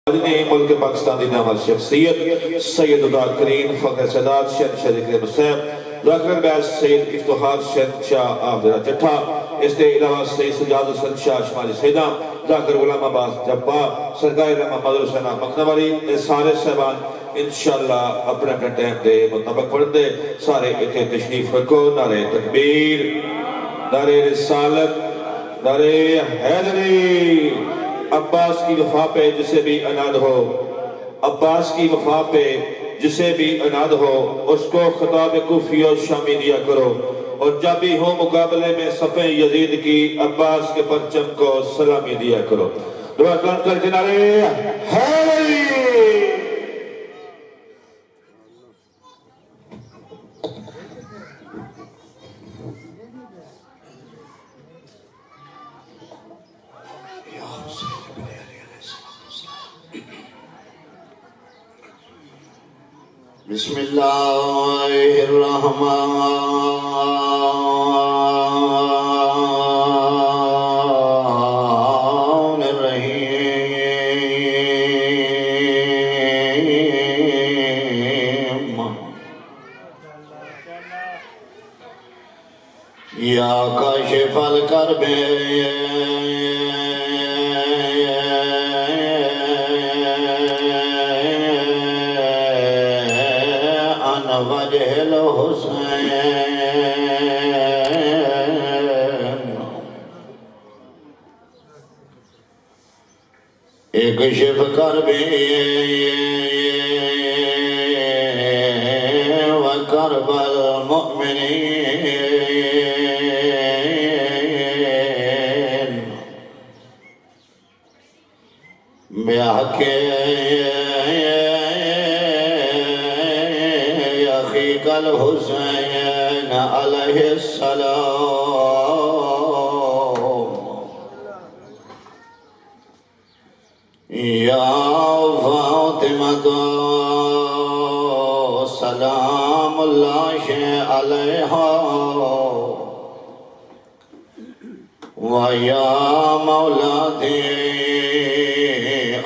ملک پاکستان دی نامت شخصیت سید اداکرین فخر سادات شہنشاہ ذکر مصیب ذاکر بیس سید افتخار شہنشاہ آفدرہ چٹھا اس کے علاوہ سید سجاد حسن شاہ شمالی سیدہ ذاکر غلام عباس جبا سرکار علامہ محمد حسین مکھنوری یہ سارے صاحبان انشاءاللہ اپنے اپنے ٹائم دے مطابق پڑھ دے سارے اتنے تشریف رکھو نعرہ تکبیر نعرہ رسالت نعرہ حیدری عباس کی وفا پہ جسے بھی عناد ہو عباس کی وفا پہ جسے بھی عناد ہو اس کو خطاب کوفی و شامی دیا کرو اور جب بھی ہو مقابلے میں صف یزید کی عباس کے پرچم کو سلامی دیا کرو دعا کر کے نعرہ حیدری بسم اللہ الرحمن الرحیم یا کاشف الکرب وجہ الحسین ایک شف کربی وکرب المؤمنین بحق الحسین علیہ السلام یا فاطمہ سلام اللہ علیہا و یا مولاتی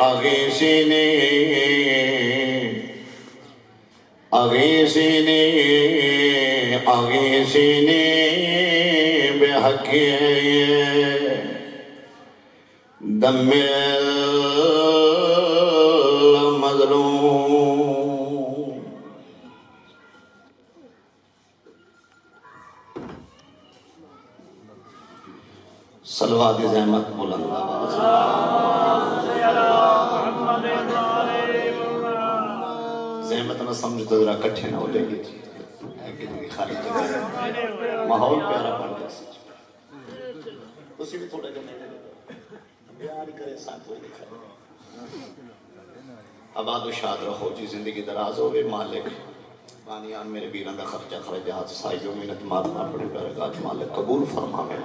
اغیثنی اغیثنی اغیثنی بحق دم المظلوم صلوات زحمت بلند آواز زحمت نہ سمجھتا ذرا کٹھے نہ ہو جائے گی ماحول پیارا پڑ جائے اسی بھی تھوڑا جانے پیاری کرے ساتھ ہوئی دکھائے آباد و شاد رہو جی زندگی دراز ہوئے مالک بانیان میرے بیران دا خرچہ خرجات سائی و منت ماتنا پڑے برکات مالک قبول فرما میں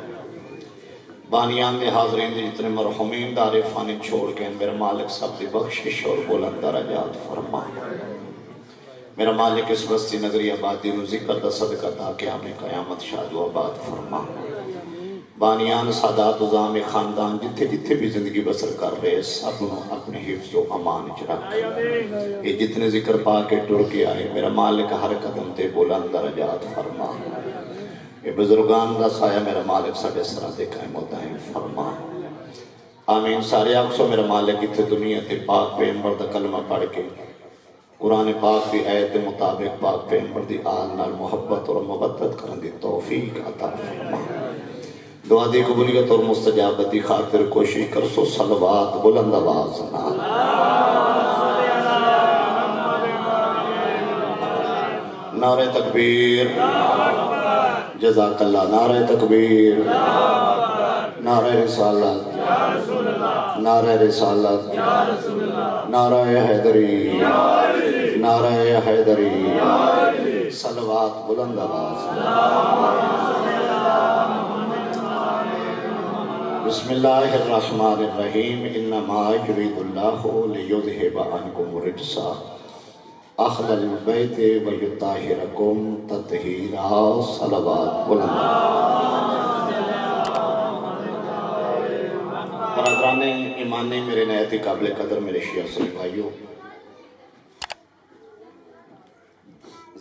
بانیان دے حاضرین دے جتنے مرحومین دار فانی چھوڑ کے میرا مالک سب دی بخشش اور بلند درجات فرما میرا مالک اس بستی نگری آبادی نو ذکر دا صدقہ تا کہ ہمیں قیامت شاد و آباد فرما بانیان سادات و زام خاندان جتھے جتھے بھی زندگی بسر کر رہے سب نو اپنے حفظ و امان چرک یہ جتنے ذکر پا کے ٹر کے آئے میرا مالک ہر قدم تے بلند درجات فرما یہ بزرگان دا سایہ میرا مالک ساڑھے سرہ دے قائم و دائم فرما آمین سارے آقسو میرا مالک اتھے دنیا تے پاک پیغمبر دا کلمہ پڑھ کے قرآن پاک دی آیت مطابق پاک پیغمبر دی آل نال محبت اور مبدت کرن دی توفیق عطا فرما دعا دی قبولیت اور مستجابت دی خاطر کوشش کر سو صلوات بلند آواز نال نعرہ تکبیر جزاک اللہ نعرہ تکبیر نعرہ رسالت نعرہ رسالت نعرہ حیدری نعرہ حیدری صلوات بلند آواز بسم اللہ الرحمن الرحیم انما یرید اللہ لیذہب عنکم الرجس اہل البیت ویطہرکم تطہیرا صلوات بلند برادران ایمان مہمان میرے نہایت ہی قابل قدر میرے شیعہ سنی بھائیوں،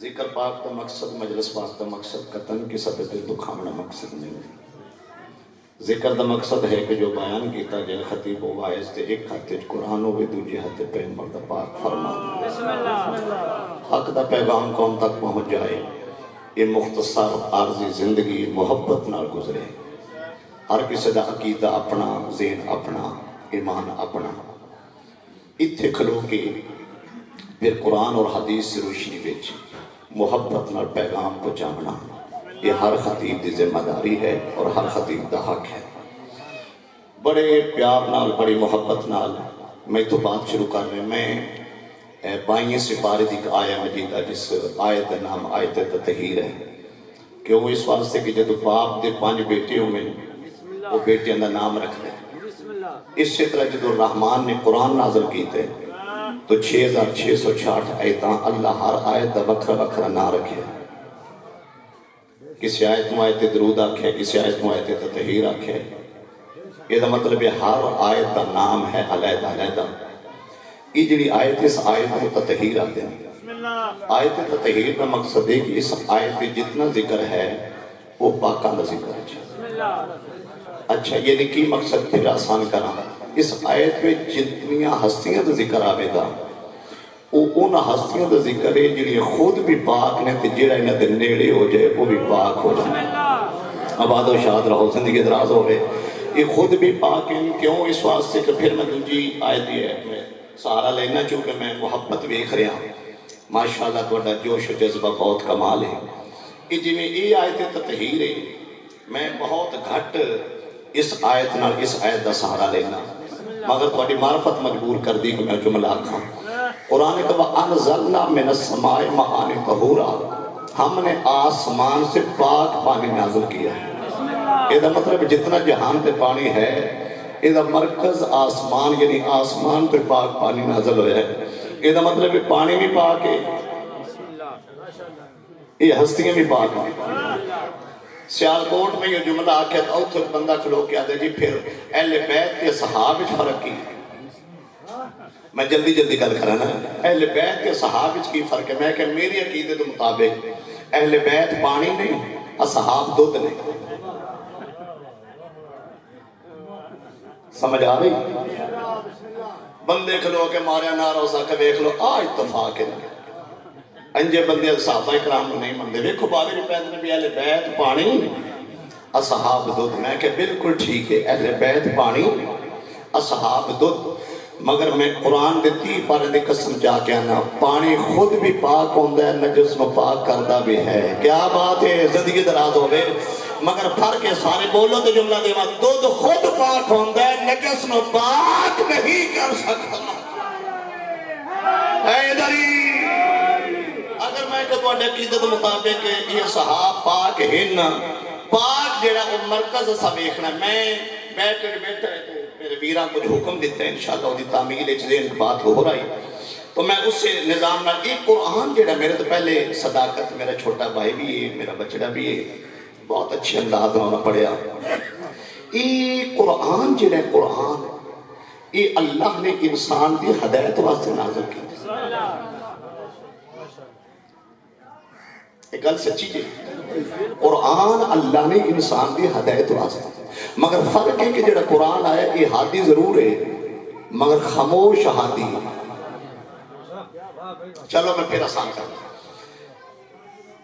ذکر پاک کا مقصد، مجلس پاک کا مقصد قطن کی سطح دل دکھاونا مقصد نہیں۔ ذکر دا مقصد ہے کہ جو بیان کیتا جائے خطیب و واعظ تے ایک ہاتھ قرآن ہوئے دوجے ہاتھ پیغمبر دا پاک فرمان، حق دا پیغام قوم تک پہنچ جائے۔ یہ مختصر عارضی زندگی محبت نال گزرے، ہر کسی دا عقیدہ اپنا، ذہن اپنا، ایمان اپنا، اتھے کھلو کے پھر قرآن اور حدیث سے روشنی وچ محبت نال پیغام پہنچانا، یہ ہر خطیب دی ذمہ داری ہے اور ہر خطیب دا حق ہے۔ بڑے پیار نال، بڑی محبت نال میں تو بات شروع کر رہے، میں بائیں سپارے دی آیہ مجیدہ جس آیت دا نام آیت تطہیر ہے کہ وہ اس واسطے کہ جدو باپ دے 5 بیٹے ہوئے وہ بیٹیاں دا نام رکھ دے۔ اس سے طرح جدو رحمان نے قرآن نازل کیتے تو 6666 آیتاں اللہ ہر آیت دا وکھرا وکھرا نام رکھے، کسی آیت میں آیت درود آکھے، کسی آیت میں آیت تطہیر آکھے۔ یہ دا مطلب ہے ہر آیت دا نام ہے علیحدہ علیحدہ۔ یہ جڑی آیت اس آیت میں تطہیر آتے ہیں، آیت تطہیر کا مقصد ہے کہ اس آیت میں جتنا ذکر ہے وہ پاکاں دا ذکر ہے۔ اچھا یہ کی مقصد پھر آسان کرنا، اس آیت میں جتنیاں ہستیاں دا ذکر آوے دا وہ ان ہستیاں دا ذکر ہے جنہیں خود بھی پاک نے تے جڑا انہاں دے نیڑے ہو جائے وہ بھی پاک ہو جائے۔ آباد و شاد رہو، زندگی دراز ہوئے۔ یہ خود بھی پاک ہیں، کیوں؟ اس واسطے کہ پھر میں دوجی آیت یہ ہے میں سہارا لینا چونکہ میں محبت ویکھ رہا ہوں، ماشاءاللہ تہاڈا جوش و جذبہ بہت کمال ہے۔ کہ جی میں یہ آیت تطہیر ہے، میں بہت گھٹ اس آیت نال اس آیت دا سہارا لینا، مگر تہاڈی معرفت مجبور کر دی کہ میں جملہ آکھاں۔ قرآن کہ وَأَنزَلْنَا مِنَ السَّمَاءِ مَاءً طَهُورًا، ہم نے آسمان سے پاک پانی نازل کیا ہے۔ یہ دا مطلب جتنا جہان پہ پانی ہے یہ دا مرکز آسمان، یعنی آسمان پہ پاک پانی نازل ہویا ہے۔ یہ دا مطلب پانی بھی پاک ہے، یہ ہستیاں بھی پاک ہیں۔ سیالکوٹ میں یہ جملہ آکھے تو اتھر بندہ کھلو کے آدھے جی پھر اہل بیت کے صحابہ فرق کی، میں جلدی جلدی گل کرنا، اہل بیت کے صحابہ کی فرق ہے۔ میں کہ میری عقیدے کے مطابق اہل بیت پانی نہیں، اصحاب دودھ نہیں۔ سمجھ آ رہی؟ بندے کھلو کے ماریا نارا ہو سکے ویکھ لو آ اتفاق ہے، انجے بندے صحابہ کرام نہیں مندے۔ ویکھو بابی رپیت نے بھی اہل بیت پانی اصحاب دودھ، میں کہ بالکل ٹھیک ہے، اہل بیت پانی اصحاب دودھ، مگر میں قرآن دے 30 پارے دی قسم جا کے آنا، پانی خود بھی پاک ہوندہ ہے، نجس نو پاک کردہ بھی ہے۔ کیا بات ہے، زندگی دراز ہوئے، مگر فرق ہے سارے بولو تو جملہ دے وہاں دودھ خود پاک ہوندہ ہے، نجس نو پاک نہیں کر سکتا۔ اے دری اگر میں کہ تواڈے عقیدت مطابق یہ صحاب پاک ہن، پاک جڑا وہ مرکز سا ویکھنا، میں بیٹھے بیٹھے میرے ویران کچھ حکم دیتے ہیں انشاءاللہ وہ دی تعمیل اچھدین بات ہو رہی، تو میں اس سے نظام نہ ایک قرآن جڑا میرے تو پہلے صداقت، میرا چھوٹا بھائی بھی ہے، میرا بچڑا بھی ہے، بہت اچھے انداز ہونا پڑیا۔ یہ قرآن جڑا قرآن یہ اللہ نے انسان دی ہدایت واسطے نازل کی۔ ایک گل سچی ہے، قرآن اللہ نے انسان دی ہدایت واسطے، مگر فرق ہے کہ جڑا قرآن آیا یہ ہادی ضرور ہے مگر خاموش ہادی۔ چلو میں پھر آسان کرتا،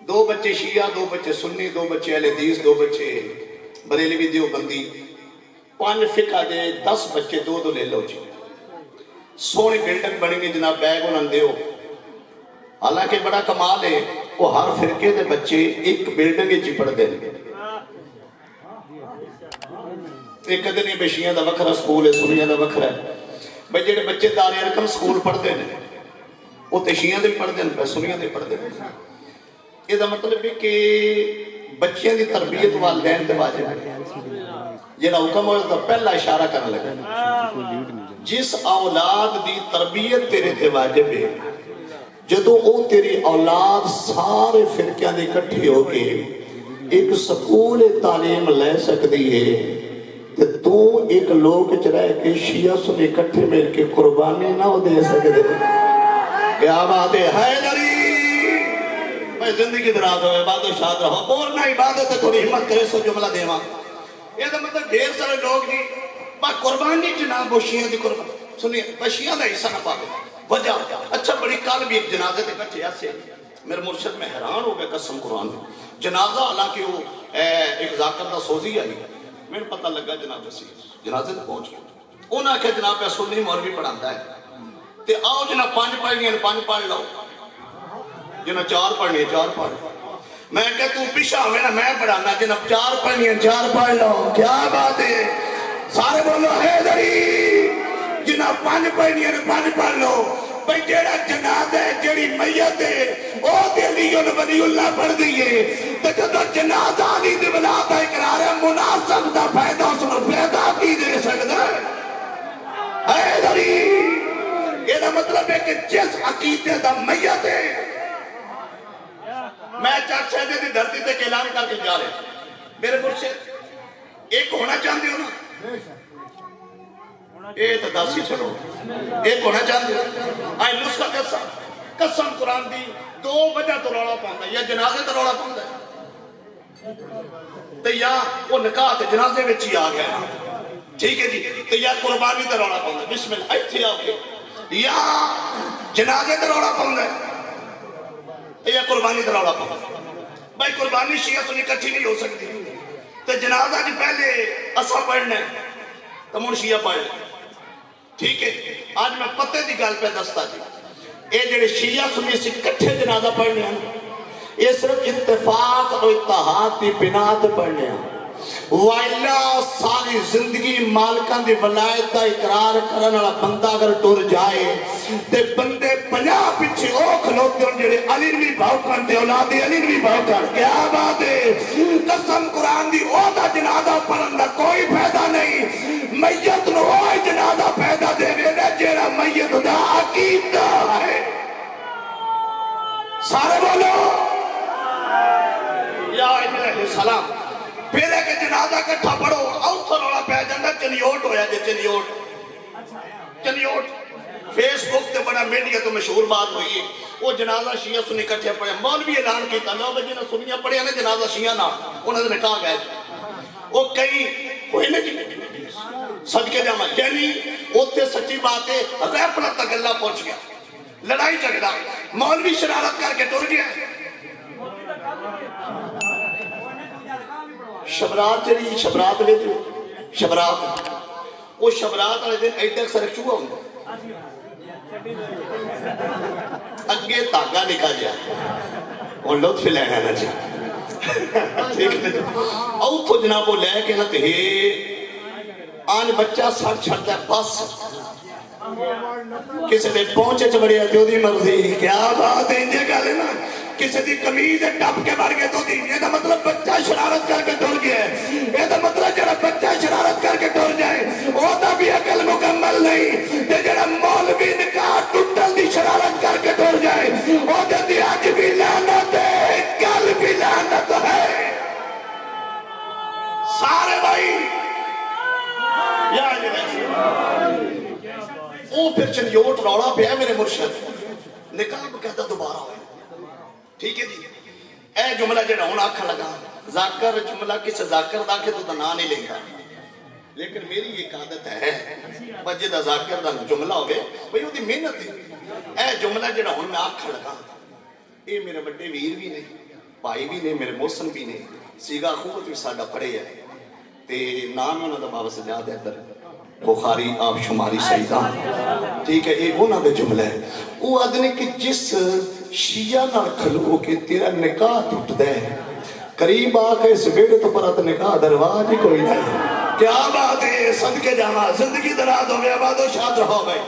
2 بچے شیعہ، 2 بچے سنی، 2 بچے اہل حدیث، 2 بچے بریلوی دیوبندی، 5 فقہ دے 10 بچے 2 لے لو جی، سونی بلڈنگ بنی گی جناب، بیگ انہاں دیو۔ حالانکہ بڑا کمال ہے وہ ہر فرقے دے بچے ایک بلڈنگ جی پڑھ دیں، ایک دن یہ بشیاں دا وکھرا سکول ہے، سنیاں دا وکھرا ہے۔ بھئی جڑے بچے دار ارقم سکول پڑھ دیں وہ تشیاں دے پڑھ دیں، سنیاں دے پڑھ دیں۔ یہ دا مطلب ہے کہ بچیاں دی تربیت والدین تے واجب ہے۔ جڑا حکم ہوئے تو پہلا اشارہ کرنے لگا، جس اولاد دی تربیت تیرے تے واجب ہے، جدو او تیری اولاد سارے فرقیاں دی اکٹھی ہو کے ایک سکول تعلیم لے سکتی ہے، تے تو ایک لوگ چ رہ کے شیعہ سنی اکٹھے مل کے قربانی نہ دے سکتے. کیا بات ہے حیدری. میں زندگی دراز ہوئے بات و شاد رہا بولنا عبادت ہے. تھوڑی ہمت کرے سو جملہ دیواں. یہ تو مطلب ڈھیر سارے لوگ جی با قربانی جناب وہ شیعہ دی قربانی سنیے با شیعہ دا حصہ نہ پاتے وجہ. اچھا بڑی کال بھی ایک جنازے تے کٹھے ایسے میرے مرشد میں حیران ہو گیا قسم قرآن میں. جنازہ حالانکہ وہ ایک ذاکر دا سوزی آئی میں پتہ لگا جناب سی جنازے تے پہنچ گیا. انہاں کہ جناب سنی مولوی پڑھاندا ہے تے آؤ جناب 5 پڑھ لیے 5 پڑھ لو جناب 4 پڑھنی 4 پڑھ. میں کہ تو پیچھا ہوئے نا میں پڑھانا جناب 4 پڑھنی 4 پڑھ لو. کیا بات ہے. سارے بولو حیدری. جناب 5 پڑھنی 5 پڑھ لو. بھئی جیڑا جنازہ ہے جیڑی میت ہے او دے لیے ولی اللہ پڑھ دیئے تے جدو جنازہ علی دی ولا دا اقرار ہے مناسب دا فائدہ اس میں پیدا کی دے سکتا ہے. حیدری یہ مطلب ہے کہ جس عقیدے دا میت ہے میں چاک شہدے دی دھرتی تے اعلان کر کے جا رہے میرے مرشد ایک ہونا چاہتے ہو نا اے تداسی چھڑو ایک ہونا چاہتے ہو. آئی نسخہ قسم قرآن دی 2 وجہ تو روڑا پاندہ یا جنازے تو روڑا پاندہ ہے تو یا وہ نکاح تے جنازے میں چی آگیا ہے. ٹھیک ہے جی. تو یا قربانی تے روڑا پاندہ ہے بسم اللہ ایتھے آؤ کے یا جنازے تے روڑا پاندہ ہے یا قربانی تے روڑا پاندہ ہے. بھائی قربانی شیعہ سنی کٹھی نہیں ہو سکتی تو جنازہ جی پہلے اسا پڑھنا ہے تو من شیعہ پڑھ لیں. ٹھیک ہے. آج میں پتے دی گل پہ دستا جی اے جڑے شیعہ سنی سے کٹھے جنازہ پڑھنے ہیں یہ صرف اتفاق اور اتحاد دی بنا تے پڑھنے ہیں. وائلہ ساری زندگی مالکان دی ولایت دا اقرار کرنے والا بندہ اگر ٹر جائے تے بندے 50 پیچھے او کھلوتے ہیں جڑے علی بھی بھاؤکن تے اولاد علی بھی بھاؤکن. کیا بات ہے. قسم قرآن دی او دا جنازہ پڑھن دا کوئی فائدہ نہیں. میت نو اوہ جنازہ پیدا دے گا جیڑا میت دا عقیدہ ہے. سارے بولو یا الہ السلام. پھر ایک جنازہ کٹھا پڑھو اوتھا روڑا پہ جاندہ چنیوٹ ہویا جے چنیوٹ فیس بک تے بڑا میڈیا تو مشہور بات ہوئی ہے. وہ جنازہ شیعہ سنی کٹھے پڑھے مولوی اعلان کیتا لو بھئی جنہ سنیاں پڑھے ہیں جنازہ شیعہ نہ انہوں نے نکاح گئے وہ کئی ہوئے نا جی صدقے جامع یعنی اوتے سچی بات ہے ریپڑا تک اللہ پہنچ گیا لڑائی جھگڑا مولوی شرارت کر کے ٹر گیا. شبرات جڑی شبرات لے دو شبرات وہ شبرات والے دن ایڈا اکثر چوہا ہوں اگے تاگا نکا جا اور لطف لینا نا جی ٹھیک ہے. او تو جناب وہ لے کے نہ تے آج بچہ سر چھڑتا ہے بس کسی نے پہنچے چبڑیا جو دی مرضی. کیا بات ہے انجے گا لینا کسی دی قمیض ٹپ کے مار گئے تو دی یہ دا مطلب بچہ شرارت کر کے ٹر گیا ہے. یہ دا مطلب جڑا بچہ شرارت کر کے ٹر جائے وہ دا بھی عقل مکمل نہیں. تے جڑا مولوی نکاح ٹوٹل دی شرارت کر کے ٹر جائے وہ دا دی آج بھی لعنت ہے کل بھی لعنت ہے. سارے بھائی یا وہ پھر چنیوٹ روڑا پہ ہے میرے مرشد نکاح بقیدہ دوبارہ ہوئے. ٹھیک ہے جی. اے جملہ جڑا ہونا آکھا لگا ذاکر جملہ کس ذاکر داکھے تو نا نہیں لیں گا لیکن میری ایک عادت ہے بجے دا ذاکر دا جملہ ہوئے بھئی وہ دی محنت ہے. اے جملہ جڑا ہونا میں آکھا لگا اے میرے بڑے ویر بھی نہیں بھائی بھی نہیں میرے محسن بھی نہیں سیگا خوبت بھی ساڑھا پڑے ہے تے نام انہوں دا بابا سجاد ہے در بخاری آپ شماری سیدہ. ٹھیک ہے یہ انہوں دے جملہ ہے. وہ آدھنے کہ جس شیعہ نہ کھلو کہ تیرا نکاح ٹوٹ دے قریب آکے اس بیڑے تو پرات نکاح درواز ہی کوئی نہیں. کیا بات ہے. صدقے جامع زندگی دراز ہو گئے آباد و شاد رہو گئے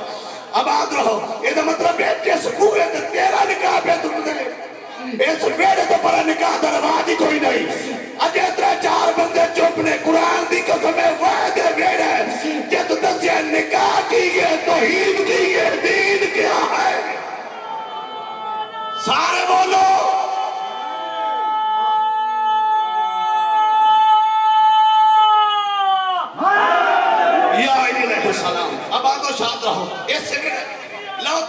آباد رہو. یہ مطلب ہے جس کوئے تیرا نکاح پہ ٹوٹ دے اس بیڑے تو پرات نکاح درواز ہی کوئی نہیں. اجے 3-4 بندے چپ نے قرآن دی قسم وعدے بیڑے جت دسیا نکاح کیے توحید کیے دین کیا ہے. سارے بولو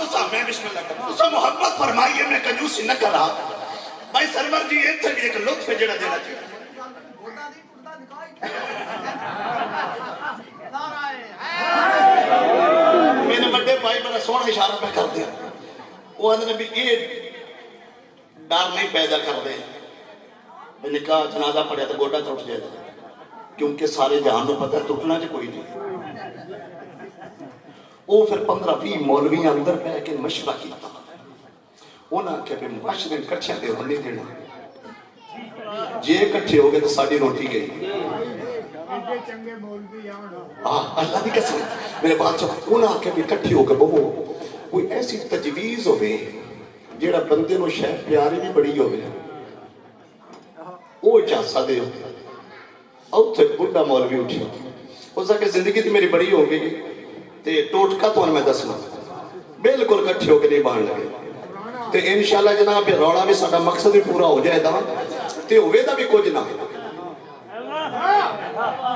تو صاحب میں بسم اللہ کرتا ہوں محبت فرمائی ہے میں کنجوسی نہ کرا بھائی سرور جی یہ بھی ایک لطف ہے جڑا دینا چاہیے میرے بڑے بھائی بڑا سونا اشارہ پہ کر دیا وہ اندر بھی یہ ڈر نہیں پیدا کر دے میں نے کہا جنازہ پڑھیا تو گوڑا ٹوٹ جائے کیونکہ سارے جہان کو پتہ ہے ٹوٹنا جو کوئی نہیں وہ پھر 15-20 مولوی اندر پہ کے مشورہ کیتا انہاں کہ پھر مباشرین کٹھیاں دے نہیں دینا جے کٹھے ہو گئے تو ساڑی روٹی گئی اللہ دی قسم میرے بات چاہتا انہاں کہ بھی کٹھے ہو گئے بہو کوئی ایسی تجویز ہوئے جیڑا بندے نو شاید پیاری بھی بڑی ہوئے وہ اجازہ دے او تھے بڑھا مولوی اٹھی ہو سکے زندگی تھی میری بڑی ہو گئی تے ٹوٹکا تو میں دسنا بالکل کٹھے ہو کے نہیں باہر لگے تے انشاءاللہ جناب روڑا بھی ساڑا مقصد بھی پورا ہو جائے دا تے ہوئے دا بھی کچھ نہ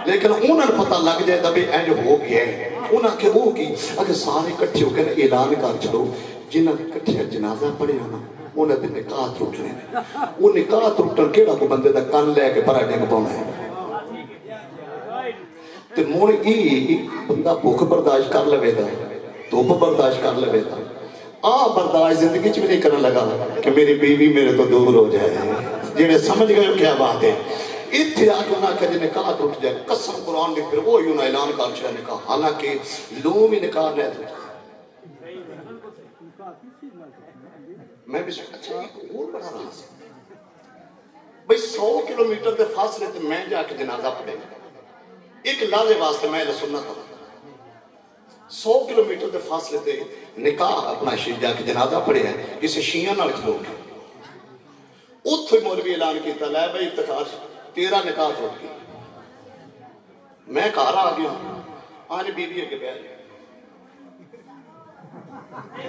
لیکن انہاں پتہ لگ جائے دا بھی اینج ہو گیا ہے انہاں کہ وہ کی اگر سارے کٹھے ہو کے اعلان کر چلو جنہاں کٹھے جنازہ پڑے ہونا انہاں دے نکاح ٹوٹنے وہ نکاح ٹوٹن کیڑا کو بندے دا کان لے کے پرا ڈگ پاؤنا ہے تے مون ای بندہ بھوک برداشت کر لوے دا دھوپ برداشت کر لوے دا برداشت زندگی چ بھی نہیں کرنے لگا کہ میری بیوی میرے تو دور ہو جائے جڑے سمجھ گئے کیا بات ہے اتھے آگے انہاں کہ جی نکاح ٹوٹ جائے قسم قرآن نے پھر وہی انہاں اعلان کر چھڑا نکاح حالانکہ لوم ہی نکاح نہیں ٹوٹ میں بھی سوچا اچھا ایک اور بڑا رہا سا بھئی 100 کلومیٹر دے فاصلے تے میں جا کے جنازہ پڑھے ایک لازے واسطے میں سنت ہوں 100 کلومیٹر دے فاصلے تے نکاح اپنا جا کے جنازہ پڑھے ہیں کسی شیعہ نال کھلو گے اتھے مولوی اعلان کیتا لے بھائی افتخار تیرا نکاح ٹوٹ گیا میں کہا آ گیا آج بی بی کے بیٹھ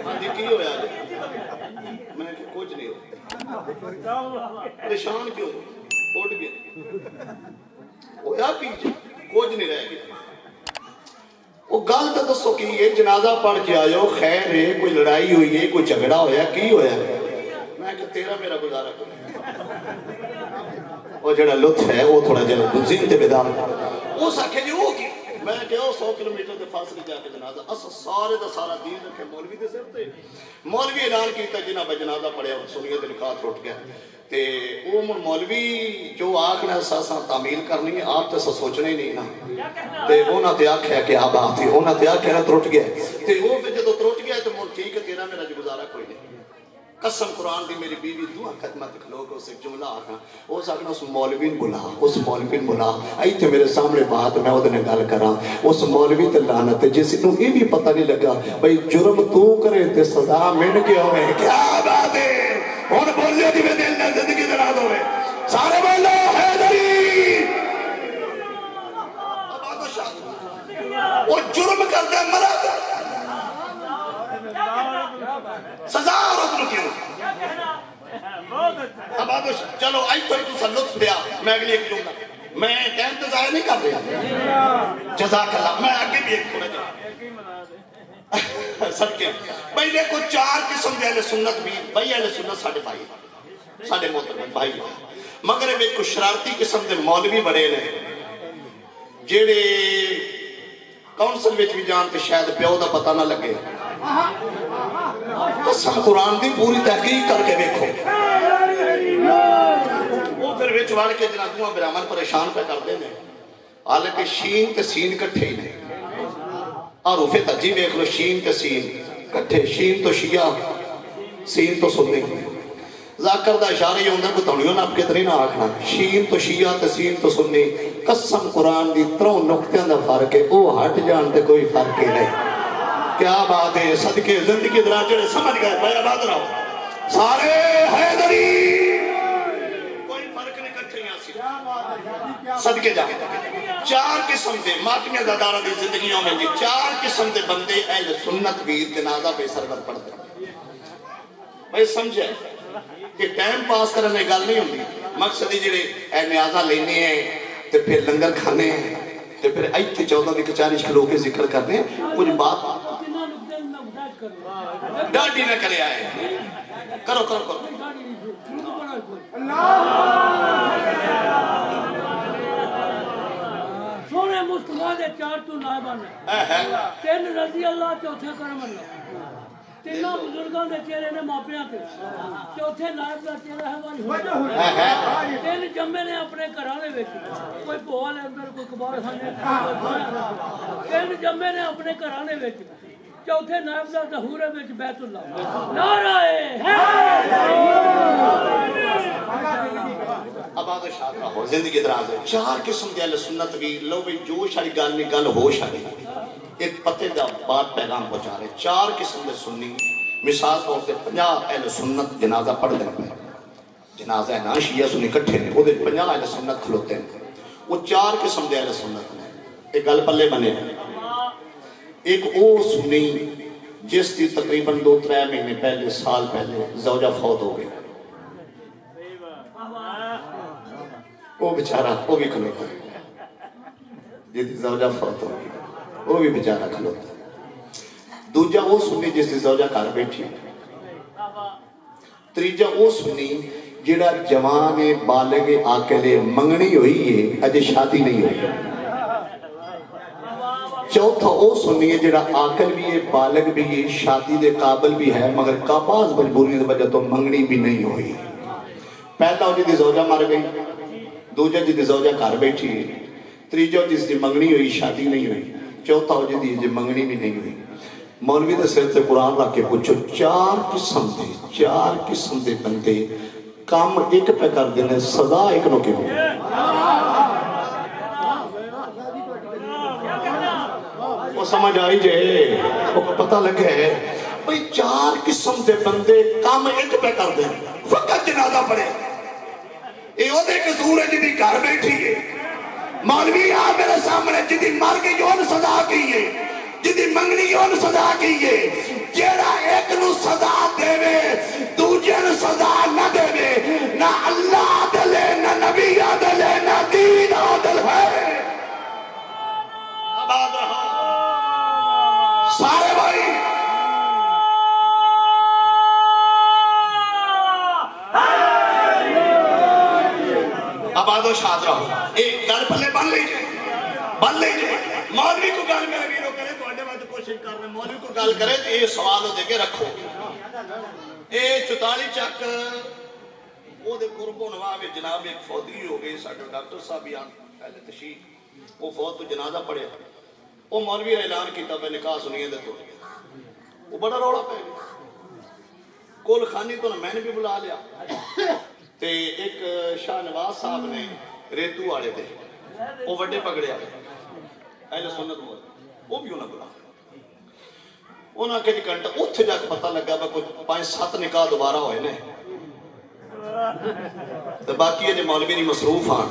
آج کی ہویا میں کہ کچھ نہیں ہوتا پریشان کیوں اٹھ گیا ہویا پیچھے کچھ نہیں رہ گیا وہ گل تو دسو کی یہ جنازہ پڑھ کے آئے خیر ہے کوئی لڑائی ہوئی ہے کوئی جھگڑا ہویا کی ہویا میں کہ تیرا میرا گزارا کریں وہ جڑا لطف ہے وہ تھوڑا جڑا دوسری تے بیدار وہ ساکھے جی وہ کی میں کہ 100 کلومیٹر دے فاصلے جا کے جنازہ اصل سارے دا سارا دین رکھے مولوی دے سر تے مولوی اعلان کیتا جنہ بے جنازہ پڑھیا سنیت نکاح ٹوٹ گیا تے وہ مولوی جو آکھنا اساساں تعمیل کرنی ہے آپ تے سوچنا ہی نہیں نا تے انہاں تے آکھیا کہ آپ بات تھی انہاں تے آکھیا نا ٹوٹ گیا تے وہ پھر جدو ٹوٹ گیا تو مول ٹھیک ہے تیرا میرا جو گزارا کوئی نہیں قسم قرآن دی میری بیوی دعا خدمت کھلوگ اسے جملہ آکھا وہ ساکھنا اس مولوین بلا اس مولوین بلا ایتھے میرے سامنے بات میں وہ دنے گل کراں اس مولوی تے لعنت جس نو یہ بھی پتہ نہیں لگا بھئی جرم تو کرے تے سزا من کے ہوئے کیا بات ہے ہن بولے دی میں دل نہ زندگی دراز ہوئے سارے بولو حیدری اب آدھو شاہ وہ جرم کرتا ہے مرد سزا اور اتنو کیوں اب آدھو چلو آئی تو تو سلطف دیا میں اگلی ایک لوں گا میں انتظار نہیں کر رہا جزاک اللہ میں آگے بھی ایک تھوڑا جا صدقے بھائی دیکھو 4 قسم دے اہل سنت بھی بھائی اہل سنت ساڑھے بھائی ساڑھے محترم بھائی مگر میں کچھ شرارتی قسم دے مولوی بڑے نے جیڑے کونسل وچ بھی جان تے شاید پیو دا پتہ نہ لگے قسم قرآن دی پوری تحقیق کر کے دیکھو وہ پھر وچ وڑ کے جنازیاں برامن پریشان پہ کر دینے حالانکہ شین تے سین کٹھے ہی نہیں اور اوفے تجیب ایک لو شین تے سین کٹھے شین تو شیعہ سین تو سنی ذاکر دا اشارہ یہ ہوندہ کو تھوڑیوں نا آپ کتنی نہ آکھنا شین تو شیعہ تے سین تو سنی قسم قرآن دی 3 نقطیاں دا فرق ہے او ہٹ جانتے کوئی فرق ہی نہیں کیا بات ہے صدقے زندگی دراجڑے سمجھ گئے بھائی آباد رہو سارے حیدری کوئی فرق نہیں کٹھے یہاں سے صدقے جا 4 قسم دے ماتمیہ زدارہ دی زندگیوں میں دی 4 قسم دے بندے اہل سنت بھی جنازہ بے سرور پڑھتے بھائی سمجھے کہ ٹائم پاس کرنے گل نہیں ہوندی مقصدی جڑے اے نیازہ لینے ہیں تے پھر لنگر کھانے ہیں تے پھر ایتھے 14 دی کچاری کھلو کے ذکر کرنے ہیں کچھ بات ڈاڈی نہ کرے آئے کرو کرو کرو سونے مصطفیٰ دے 4 تو نائبان ہے 3 رضی اللہ چوتھے کرم اللہ تینوں بزرگوں دے چہرے نے ماپیاں تے چوتھے نائب دا چہرہ ہے والی 3 جمے نے اپنے گھراں دے وچ کوئی بھوال اندر کوئی کباڑ خانے 3 جمے نے اپنے گھراں دے وچ چوتھے نائب دا ظہور وچ بیت اللہ نعرہ ہے آباد و شاد رہو زندگی دراز ہے 4 قسم دے اہل سنت بھی لو بھئی جوش والی گل نہیں گل ہوش والی ایک پتے دا بات پیغام پہنچا رہے 4 قسم دے سنی مثال طور سے 50 اہل سنت جنازہ پڑھ دیں پہ جنازہ ہے نا شیعہ سنی کٹھے نے وہ 50 اہل سنت کھلوتے ہیں وہ 4 قسم دے اہل سنت نے ایک گل پلے بنے ایک او سنی جس دی تقریباً 2-3 مہینے پہلے سال پہلے زوجہ فوت ہو گئی وہ بیچارہ وہ بھی کھلوتا ہے جس دی زوجہ فوت ہو گئی وہ بھی بیچارہ کھلوتا ہے دوجا وہ سنی جس دی زوجہ گھر بیٹھی تیجا وہ سنی جڑا جوان بالغ عاقل منگنی ہوئی ہے اجے شادی نہیں ہوئی چوتھا وہ سنی ہے جڑا عاقل بھی ہے بالغ بھی ہے شادی دے قابل بھی ہے مگر بعض مجبوری دی وجہ تو منگنی بھی نہیں ہوئی پہلا ہو جس دی زوجہ مر گئی دوجا جس دی زوجہ گھر بیٹھی ہے تیجا جس دی منگنی ہوئی شادی نہیں ہوئی چوتھا ہو جس دی منگنی بھی نہیں ہوئی مولوی دے سر سے قرآن رکھ کے پوچھو 4 قسم دے بندے کام ایک پہ کر دینے سزا ایک نو کیوں وہ سمجھ آئی جائے وہ پتہ لگے بھئی 4 قسم دے بندے کام ایک پہ کر دینے فقط جنازہ پڑے یہ وہ دے قصور ہے جدی گھر بیٹھی ہے مولوی آپ میرے سامنے جدی مر کے یون سزا کی ہے جدی منگنی یون سزا کی ہے جیڑا ایک نو سزا دے وے دوجے نو سزا نہ دے وے نہ اللہ عادل ہے نہ نبی عادل ہے نہ دین عادل ہے آباد رہا سارے بھائی آباد و شاد رہو ایک گل پلے بن لیجئے مولوی کو گل میرے ویرو کرے تو اڈے بات کوشش کر رہے مولوی کو گل کرے تو یہ سوال ہو دے کے رکھو اے 44 چک وہ دے قرب و نواہ میں جناب ایک فوتگی ہو گئی ساڈے ڈاکٹر صاحب یہاں پہلے تشریف وہ فوت تو جنازہ پڑے وہ مولوی اعلان کیتا پہ نکاح سنیے دے تو وہ بڑا روڑا پہ کول خانی تو میں نے بھی بلا لیا تے ایک شاہ نواز صاحب نے ریتو آڑے دے وہ وڈے پکڑے آئے اہل سنت بول وہ بھی انہوں نے بلا انہوں نے گھنٹہ اتھے جا کے پتہ لگا با کچھ 5-7 نکاح دوبارہ ہوئے نے تو باقی ہے مولوی نہیں مصروف ہاں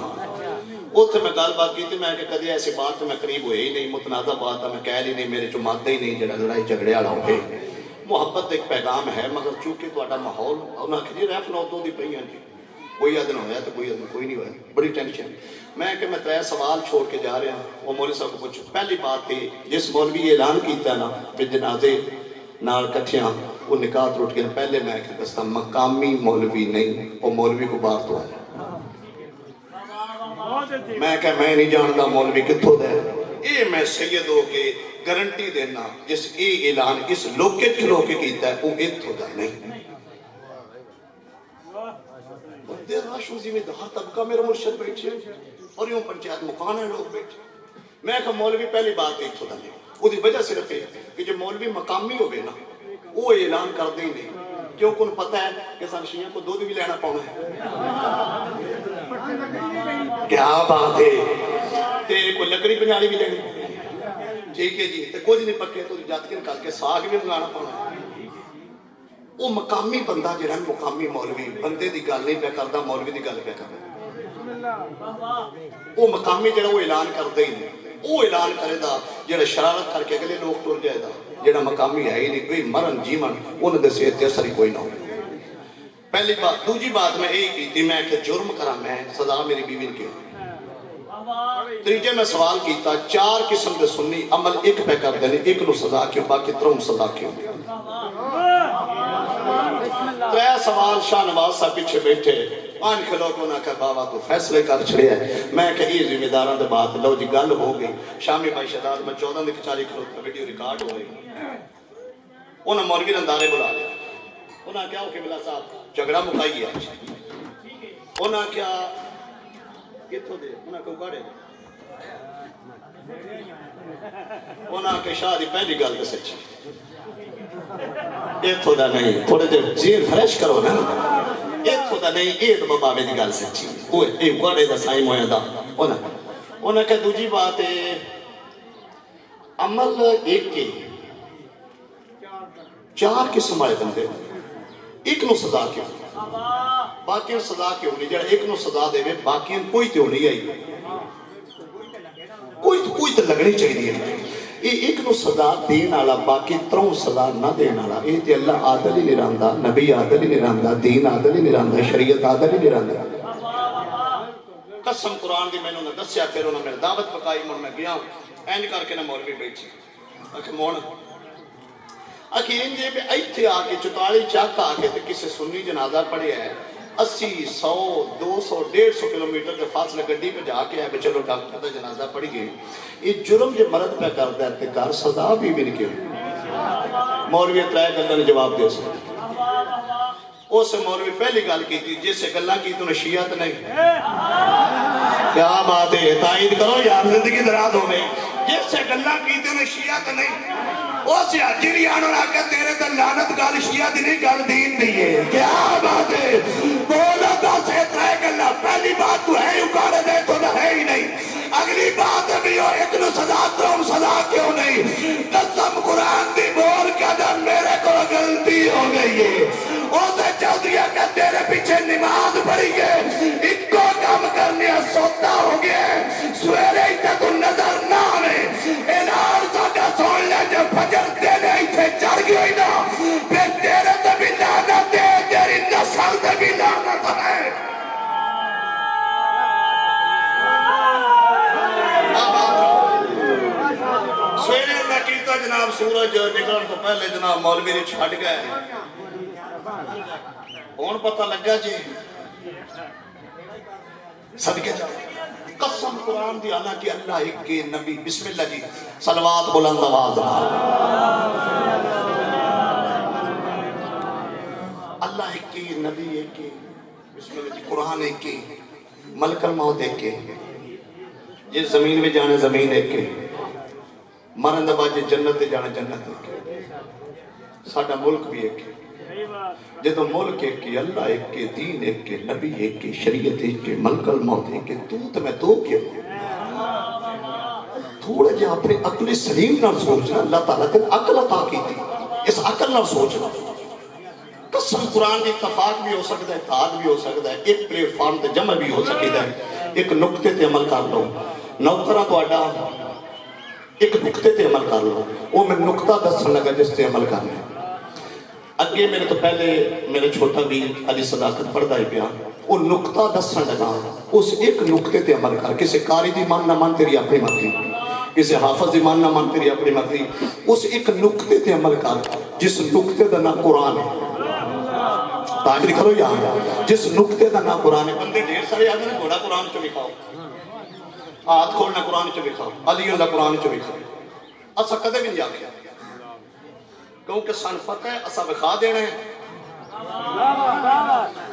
اتھے میں گال بات کی تھی میں کہ کدی ایسی بات تو میں قریب ہوئے ہی نہیں متنازع بات تھا میں کہہ لی نہیں میرے جو مادہ ہی نہیں جڑا لڑائی جھگڑے آڑا ہوئے محبت ایک پیغام ہے مگر چونکہ تو اڈا ماحول انہوں نے ریف نوتوں دی پہیاں جی کوئی آدن ہویا تو کوئی آدن کوئی نہیں ہویا بڑی ٹینشن میں کہ میں 3 سوال چھوڑ کے جا رہا ہوں وہ مولوی صاحب کو پوچھو پہلی بات تھی جس مولوی یہ اعلان کیتا نا کہ جنازے نال کٹھیاں وہ نکاح روٹ کے پہلے میں کہ بستا مقامی مولوی نہیں وہ مولوی کو بار تو ہے میں کہ میں نہیں جانتا مولوی کتھو دے یہ میں سیدوں کے گارنٹی دینا جس یہ اعلان اس لوکے کھلو کے کیتا ہے وہ اتھو دا نہیں دیر راشوزی میں دہار طبقہ میرا مرشد بیٹھے اور یوں پنچایت مکانے لوگ بیٹھے میں کہا مولوی پہلی بات ایک تھوڑا نہیں وہ دی وجہ صرف ہے کہ جو مولوی مقامی ہو گئے نا وہ اعلان کر دیں نہیں کیوں کن پتہ ہے کہ سانشیاں کو دودھ بھی لینا پاؤں ہے کیا بات ہے تے کوئی لکڑی پنجاری بھی لینی ٹھیک ہے جی تے کچھ نہیں پکے تو جات کے نکال کے ساگ بھی منگانا پاؤں ہے وہ مقامی بندہ جڑا مقامی مولوی بندے دی گل نہیں پہ کردا مولوی دی گل پہ کردا وہ مقامی جڑا وہ اعلان کردے ہی نہیں وہ اعلان کرے دا جڑا شرارت کر کے اگلے لوگ ٹر جائے دا جڑا مقامی ہے ہی نہیں کوئی مرن جیون انہاں دے صحت تے اثر ہی کوئی نہ ہو پہلی بات دوسری بات میں یہی کی تھی میں کہ جرم کرا میں سزا میری بیوی نے کی تیجے میں سوال کیتا 4 قسم دے سنی عمل ایک پہ کر دینے ایک نو سزا کیوں باقی 3 سزا کیوں 3 سوال شاہ نواز صاحب پیچھے بیٹھے 5 کھلو کو نہ کہ بابا تو فیصلے کر چھڑے ہے میں کہ یہ ذمہ داراں دے بات لو جی گل ہو گئی شامی بھائی شہداد میں 14 دے 40 کھلو ویڈیو ریکارڈ ہو گئی انہاں مولوی رندارے بلا لیا انہاں کیا ہو قبلہ صاحب جھگڑا مکائی ہے انہاں کیا کتھوں دے انہاں کو گاڑے انہاں کے شاہ دی پہلی گل تے سچی ایتھوں دا نہیں تھوڑے دیر جیر فریش کرو نا ایتھوں دا نہیں اے تو بابا دی گل سچی اوے اے گاڑے دا سائیں مویا دا انہاں کہ دوجی بات ہے عمل ایک کے 4 قسم والے بندے ایک نو سزا کیوں باقی سزا کیوں نہیں جڑا ایک نو سزا دے باقی کوئی تو نہیں آئی کوئی تو لگنی چاہیے یہ ایک نو سزا دین والا باقی 3 سزا نہ دین والا یہ تے اللہ عادل ہی نہیں رہندا نبی عادل ہی نہیں رہندا دین عادل ہی نہیں رہندا شریعت عادل ہی نہیں رہندا قسم قرآن دی مینوں نے دسیا پھر انہوں نے دعوت پکائی من میں گیا اینج کر کے نہ مولوی بیٹھی اکھ مون اکھ انجے بھی ایتھے آ کے 44 چاک آ کے تے کسے سنی جنازہ پڑھیا ہے 80 100 200 150 کلومیٹر کے فاصلے گڈی پہ جا کے ہے چلو ڈاکٹر کا جنازہ پڑھی گئی یہ جرم جو مرد پہ کرتا ہے تے کار سزا بھی نہیں کیوں مولوی 3 گلاں نے جواب دے سکتا اس مولوی پہلی گل کی تھی جس سے گلاں کی تو شیعت نہیں کیا بات ہے تائید کرو یار زندگی دراز ہو گئی جس سے گلاں کی تو شیعت نہیں اس حجری آنو نہ کہ تیرے تے لعنت گل شیعت نہیں گل دین نہیں ہے کیا بات ہے بولا دا سے 3 گلاں پہلی بات تو ہے اکاڑے دے تو نہ ہے ہی نہیں اگلی بات بھی ہو ایک نو سزا 3 سزا کیوں نہیں قسم قرآن دی بول کے جب میرے کو غلطی ہو گئی ہے اسے چل دیا کہ تیرے پیچھے نماز پڑھی گئے ایک کو کام کرنے سوتا ہو گیا سویرے ہی تک نظر نہ آنے انار ساکا سون لے جب فجر دینے ہی تھے چڑھ گئی نا پھر تیرے تے بھی لعنت ہے تیری نسل تے بھی لعنت ہے سویرے میں کیتا جناب سورج نکلن تو پہلے جناب مولوی نے چھڑ گئے کون پتہ لگا جی صدقے جاؤ قسم قرآن دی اللہ کی اللہ ایک کے نبی بسم اللہ جی صلوات بلند آواز اللہ ایک کے نبی ایک کے بسم اللہ جی قرآن ایک کے ملک الموت ایک کے جس زمین میں جانے زمین ایک کے مرن دبا جی جنت جانے جنت ایک کے ساڑھا ملک بھی ایک کے جدو ملک ایک کے اللہ ایک کے دین ایک کے نبی ایک کے شریعت ایک کے ملک الموت ایک کے تو میں دو کیا تھوڑے جہاں اپنے عقل سلیم نہ سوچنا اللہ تعالیٰ نے عقل عطا کی تھی اس عقل نہ سوچنا قسم قرآن کی اتفاق بھی ہو سکتا ہے اتحاد بھی ہو سکتا ہے ایک پلیٹ فارم تے جمع بھی ہو سکتا ہے ایک نقطے تے عمل کر لو نوکرہ تو اڈا ایک نقطے تے عمل کر لو وہ میں نقطہ دسن لگا جس تے عمل کرنا اگے میرے تو پہلے میرے چھوٹا بھی علی صداقت پڑھتا ہی پیا وہ نقطہ دسن لگا اس ایک نقطے تے عمل کر کسی قاری دی مان نہ مان تیری اپنی مرضی کسی حافظ دی مان نہ مان تیری اپنی مرضی اس ایک نقطے تے عمل کر جس نقطے دا نام قرآن ہے تعبیر کرو یہاں جس نقطے دا نام قرآن ہے بندے ڈھیر سارے آگے نا گھوڑا قرآن چو لکھاؤ ہاتھ کھولنا قرآن چو لکھاؤ علی اللہ قرآن چو لکھاؤ اسا کدے بھی نہیں آگیا کیونکہ سن پتہ ہے اسا بخا دینا ہے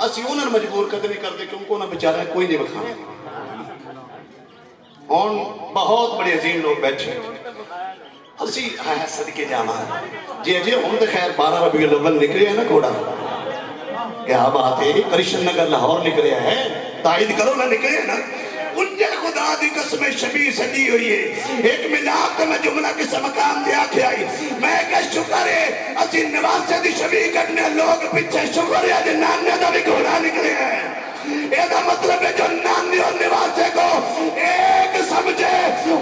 اسی انہوں مجبور کدے نہیں کرتے کیونکہ انہوں بچارہ کوئی نہیں بکھانا ہون بہت بڑے عظیم لوگ بیٹھے اسی صدقے جانا جی ہم تو خیر 12 ربیع الاول نکلے ہیں نا گھوڑا کیا بات ہے کرشن نگر لاہور نکلے ہیں تائید کرو نہ نکلے ہیں نا انجھے خدا دی قسم شبیہ سجی ہوئی ہے ایک ملاق میں جملہ کس مقام دیا کیا ہی میں کہ شکر ہے اسی نواسے دی شبیہ کرنے لوگ پیچھے شکر ہے جن نانے دا بھی گھوڑا نکلے ہیں یہ دا مطلب ہے جو نانے اور نواسے کو ایک سمجھے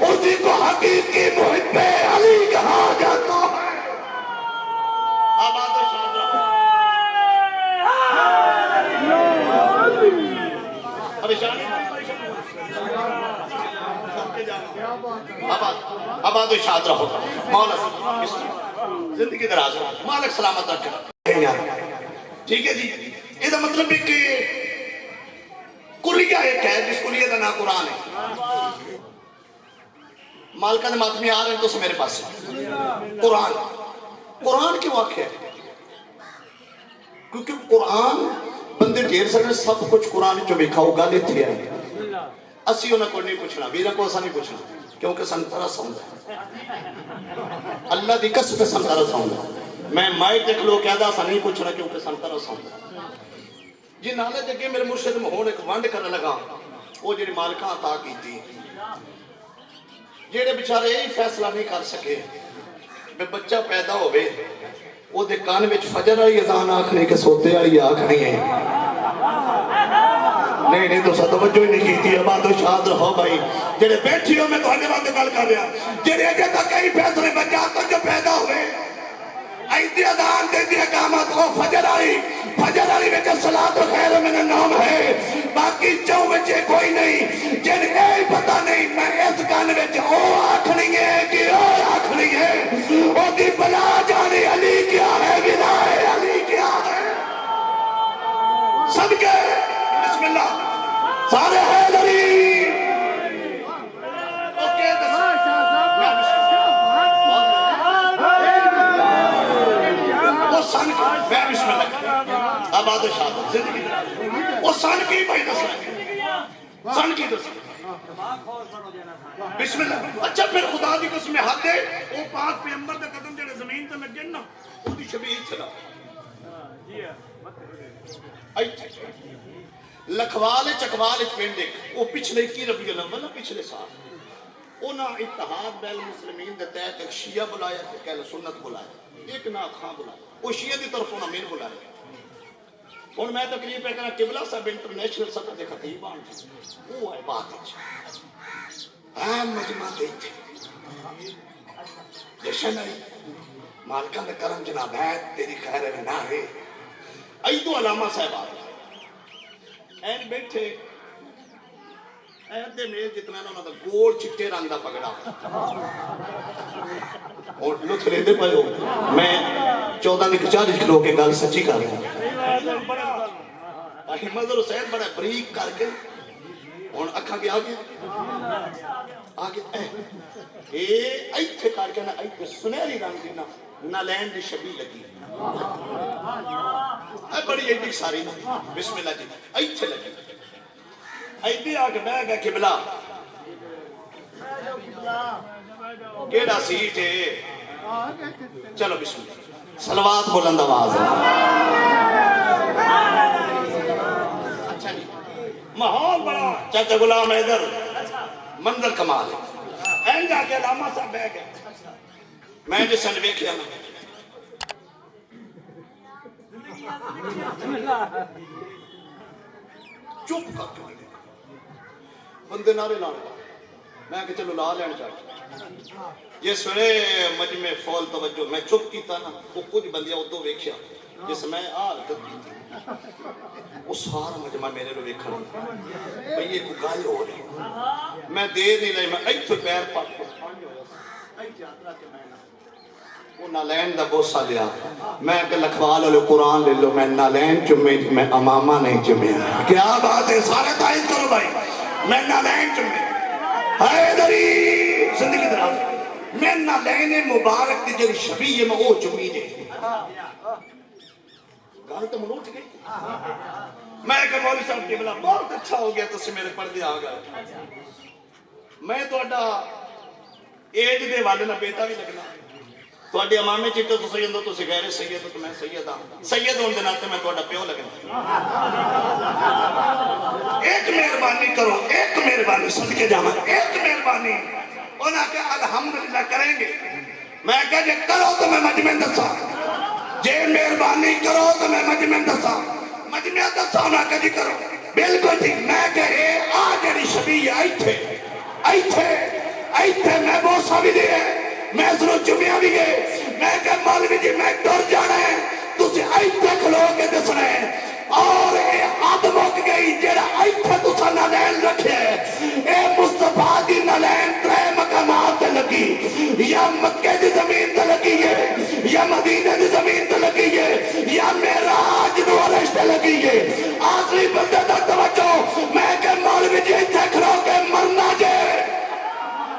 اسی کو حقیقی محب علی کہا جاتا ہے آباد و شاد رہا پریشانی آباد و شاد رہو مولا زندگی دراز ہو مالک سلامت رکھے ٹھیک ہے جی یہ مطلب ہے کہ کلیہ ایک ہے جس کلیہ کا نام قرآن ہے مالکہ نے ماتمی آ رہے ہیں تو اس میرے پاس قرآن کیوں واقع ہے کیونکہ قرآن بندے ڈھیر سکتے سب کچھ قرآن جو لکھا ہوگا لیتے ہیں اسی انہیں کوئی نہیں پوچھنا ویرہ کو ایسا نہیں پوچھنا کیونکہ سنترہ سمجھا اللہ دی قسم پہ سنترہ سمجھا میں مائک دیکھ لو کہہ دا ایسا نہیں پوچھنا کیونکہ سنترہ سمجھا جی نالے جگہ میرے مرشد مہون ایک وانڈ کرنے لگا وہ جیڑی مالکہ عطا کی تھی جیڑے بچارے یہی فیصلہ نہیں کر سکے میں بچہ پیدا ہوئے وہ دے کان وچ فجر والی اذان آکھنے کے سوتے والی آکھنی ہے نہیں تو سا توجہ ہی نہیں کیتی آباد و شاد رہو بھائی جیڑے بیٹھی ہو میں تو ہنے بات گل کر رہا جیڑے اجے تک کئی فیصلے بچہ تو جو پیدا ہوئے ایدی اذان دے دی اقامت وہ فجر والی وچ صلاۃ خیر من النوم ہے باقی چوں وچ کوئی نہیں جن اے پتہ نہیں میں اس کان وچ او آکھنی ہے کہ او آکھنی ہے او دی بلا جانے علی کیا ہے بلا علی کیا ہے صدقے بسم اللہ سارے حیدری بسم اللہ آباد و شاد زندگی وہ سن کی بھائی دسنا سن کی دسنا بسم اللہ اچھا پھر خدا دی قسم حد ہے وہ پاک پیغمبر دے قدم جڑے زمین تے لگے نا وہ دی شبیہ چلا لکھوال چکوال پنڈ ایک وہ پچھلے کی ربیع الاول پچھلے سال انہاں اتحاد بین المسلمین دے تحت ایک شیعہ بلایا ایک اہل سنت بلایا ایک نعت خواں بلایا وہ شیعہ دی طرف انہاں مین بلایا اور میں تقریر پہ کہنا قبلہ صاحب انٹرنیشنل سطح دے خطیب آن وہ ہے بات ہے مجمع دیتے جشن ہے مالکہ میں کرم جناب ہے تیری خیر ہے نہ ہے ایدو علامہ صاحب آ این بیٹھے این دے میل جتنا انہوں نے گوڑ چٹے رنگ دا پگڑا اور لطف لے دے پائے ہو میں 14 کلو کے گل سچی کر رہا ہوں احمد حسین بڑا بریک کر کے اور اکھا کے آگے اے ایتھے کر کے نا ایتھے سنہری رنگ دینا نہ لین دی شبیہ لگی اے بڑی ایڈی ساری نا بسم اللہ جی ایتھے لگی ایتھے آگے بہ گیا قبلہ کیڑا سیٹ ہے چلو بسم اللہ صلوات بلند آواز اچھا جی ماحول بڑا چاچا غلام حیدر منظر کمال ہے این جا کے علامہ صاحب بہ گئے میں جس نے دیکھا نا چپ کر کے بندے نعرے لانے میں کہ چلو لا لین چاہتا جس ویلے مجمع فول توجہ میں چپ کیتا نا وہ کچھ بندیاں ادو ویکھیا جس میں حرکت کی وہ سارا مجمع میرے لو ویکھنا بھئی یہ کوئی گل ہو رہی میں دیر نہیں لائی میں ایتھے پیر پٹ وہ نالین دا بوسا لیا میں کہ لکھوال والے قرآن لے لو میں نالین چمے میں امامہ نہیں چمے کیا بات ہے سارے تائید کرو بھائی میں نالین چمے حیدری زندگی دراز میں نالین مبارک دی جری شبیہ میں او چمی دے گالی تو منوٹ گئی میں کہ مولی صاحب کی بلا بہت اچھا ہو گیا تو سے میرے پردے آ گئے میں تو اڈا ایج دے والے نہ بیٹا بھی لگنا تو اڈے امامے چیٹے تو سید ہو تو سکھائرے سید ہو تو میں سید ہوں سید ہوں دناتے میں تو اڈا پیو لگنا ایک مہربانی کرو ایک مہربانی صدقے جاما ایک مہربانی انہاں کہ الحمدللہ کریں گے میں کہا جے کرو تو میں مجمع دسا جے مہربانی کرو تو میں مجمع دسا مجمع دسا انہاں کہ جی کرو بالکل ٹھیک میں کہ اے آجڑی شبیہ ایتھے میں بوسا بھی دے میں ضرور چمیاں بھی گئے میں کہ مولوی جی میں ڈر جانا ہے تسی ایتھے کھلو کے دسنا ہے اور اے حد مک گئی جیڑا ایتھے تسا نالین رکھے اے مصطفیٰ دی نالین ترے مقامات لگی لگی یا مکے دی زمین تے لگی ہے یا مدینے دی زمین تے لگی ہے یا معراج نو عرش تے لگی ہے آخری بندے تک توجہ میں کہ مولوی جی اتنے کھڑو کے مرنا جے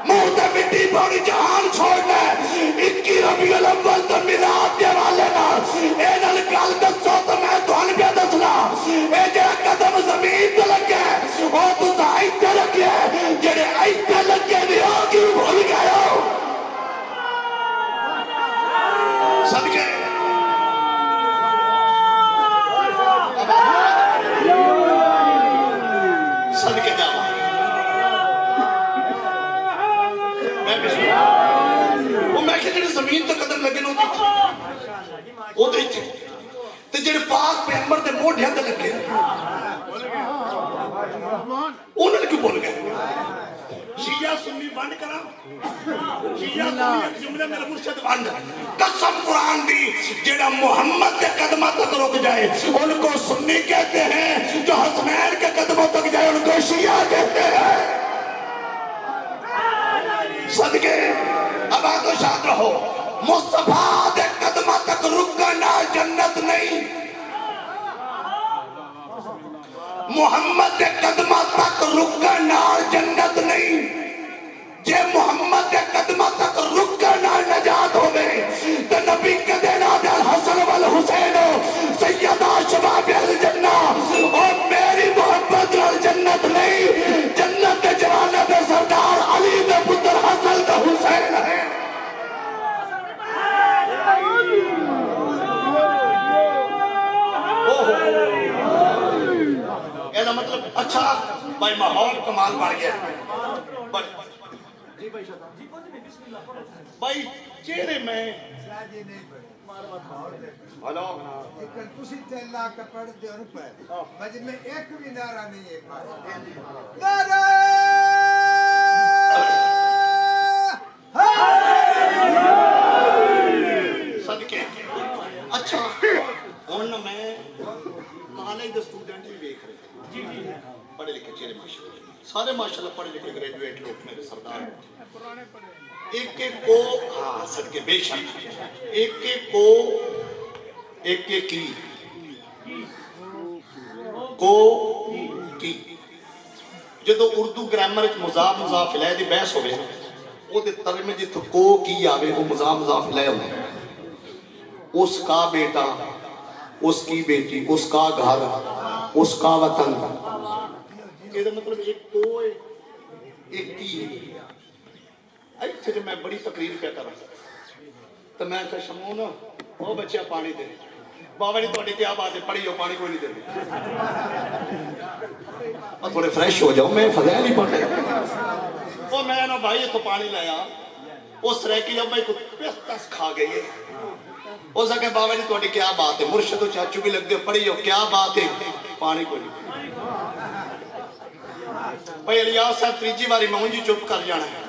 منہ تے مٹی پاؤنی جہان چھوڑنا ہے 21 ربیع الاول تو میلاد دے والے نال اے نال گل دسو تو میں تھانوں پہ دسنا اے جڑا قدم زمین تے لگے او تساں ایتھے رکھے جڑے ایتھے لگے نہیں او کیوں بھول گئے ہو صدقے صدقے جاواں میں کہ جڑے زمین تے قدم لگے نو او تے تے جڑے پاک پیغمبر دے موڈھیاں تے لگے انہاں نے کیوں بول گئے شیعہ سنی بند کرا شیعہ سنی ایک جملے میرا مرشد بند قسم قرآن دی جڑا محمد کے قدمہ تک رک جائے ان کو سنی کہتے ہیں جو حسنین کے قدموں تک جائے ان کو شیعہ کہتے ہیں صدقے اب آگو شاد رہو مصطفیٰ دے قدمہ تک رکنا جنت نہیں محمد دے قدمہ تک رکنا جنت نہیں جے محمد دے قدمہ تک رکنا نجات ہوئے تو نبی کے دینا دے الحسن والحسین سیدہ شباب الجنہ اور میری محبت نال جنت نہیں جنت دے جوانہ دے سردار علی دے پتر حسن دے حسین ہے یہ مطلب اچھا بھائی ماحول کمال بڑھ گیا بھائی چہرے میں ہلو لیکن تسی تے اللہ کا پڑھ دے ان پر مجھ میں ایک بھی نعرہ نہیں ہے نعرہ صدقے اچھا ان میں کالج دے سٹوڈنٹ بھی دیکھ رہے پڑھے لکھے چہرے ماشاءاللہ سارے ماشاءاللہ پڑھے لکھے گریجویٹ لوگ میرے سردار ایک ایک کو ہاں صدقے بے شک ایک ایک کو ایک ایک کی جدو اردو گرامر مضاف مضاف الیہ دی بحث ہوئے وہ دے ترجمے جتھوں کو کی آوے وہ مضاف مضاف الیہ ہوئے اس کا بیٹا اس کی بیٹی اس کا گھر اس کا وطن یہ مطلب ایک کو ایک کی ایتھے جو میں بڑی تقریر پہ کر رہا تو میں کہا شمون وہ بچہ پانی دے بابا جی تھوڑی کیا بات ہے پڑھی ہو پانی کوئی نہیں دے اور تھوڑے فریش ہو جاؤ میں فضائل نہیں پڑھ رہا وہ میں نا بھائی تو پانی لایا اس رہ کی جب میں پس کھا گئی ہے ہو سکے بابا جی تھوڑی کیا بات ہے مرشد و چاچو بھی لگ دے پڑھی ہو کیا بات ہے پانی کوئی نہیں بھائی الیاس صاحب تریجی باری میں جی چپ کر جانا ہے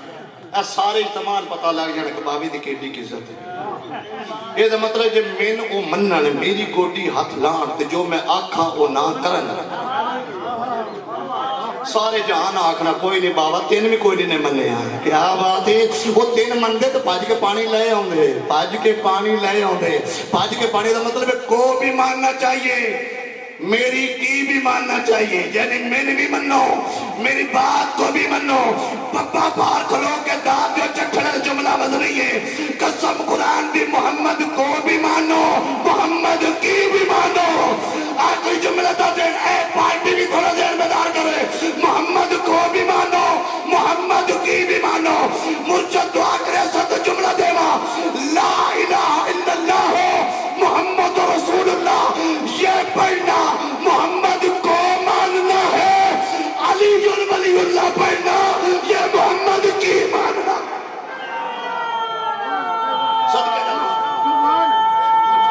اے سارے اجتماعان پتہ لگ جانا کہ بابی دی کیڈی کی عزت ہے یہ دا مطلب جب میں او منن میری گوڈی ہاتھ لان تے جو میں آکھا او نہ کرن سارے جہان آکھنا کوئی نہیں بابا تین بھی کوئی نہیں مننے آئے کیا بات ہے وہ تین مندے تو پاج کے پانی لے آؤں پاج کے پانی لے آؤں پاج کے پانی دا مطلب ہے کو بھی ماننا چاہیے میری کی بھی ماننا چاہیے یعنی میں نے بھی منو میری بات کو بھی منو پپا پار کھلو کے داد جو چکھڑا جملہ وزنی ہے قسم قرآن بھی محمد کو بھی مانو محمد کی بھی مانو آج کوئی جملہ تا دین اے پارٹی بھی تھوڑا دیر بیدار کرے محمد کو بھی مانو محمد کی بھی مانو مرشد دعا کرے ست جملہ دیوا لا الہ الا اللہ محمد رسول اللہ یہ پڑھنا محمد کو ماننا ہے علی ولی اللہ پڑھنا یہ محمد کی ماننا صدقہ جمع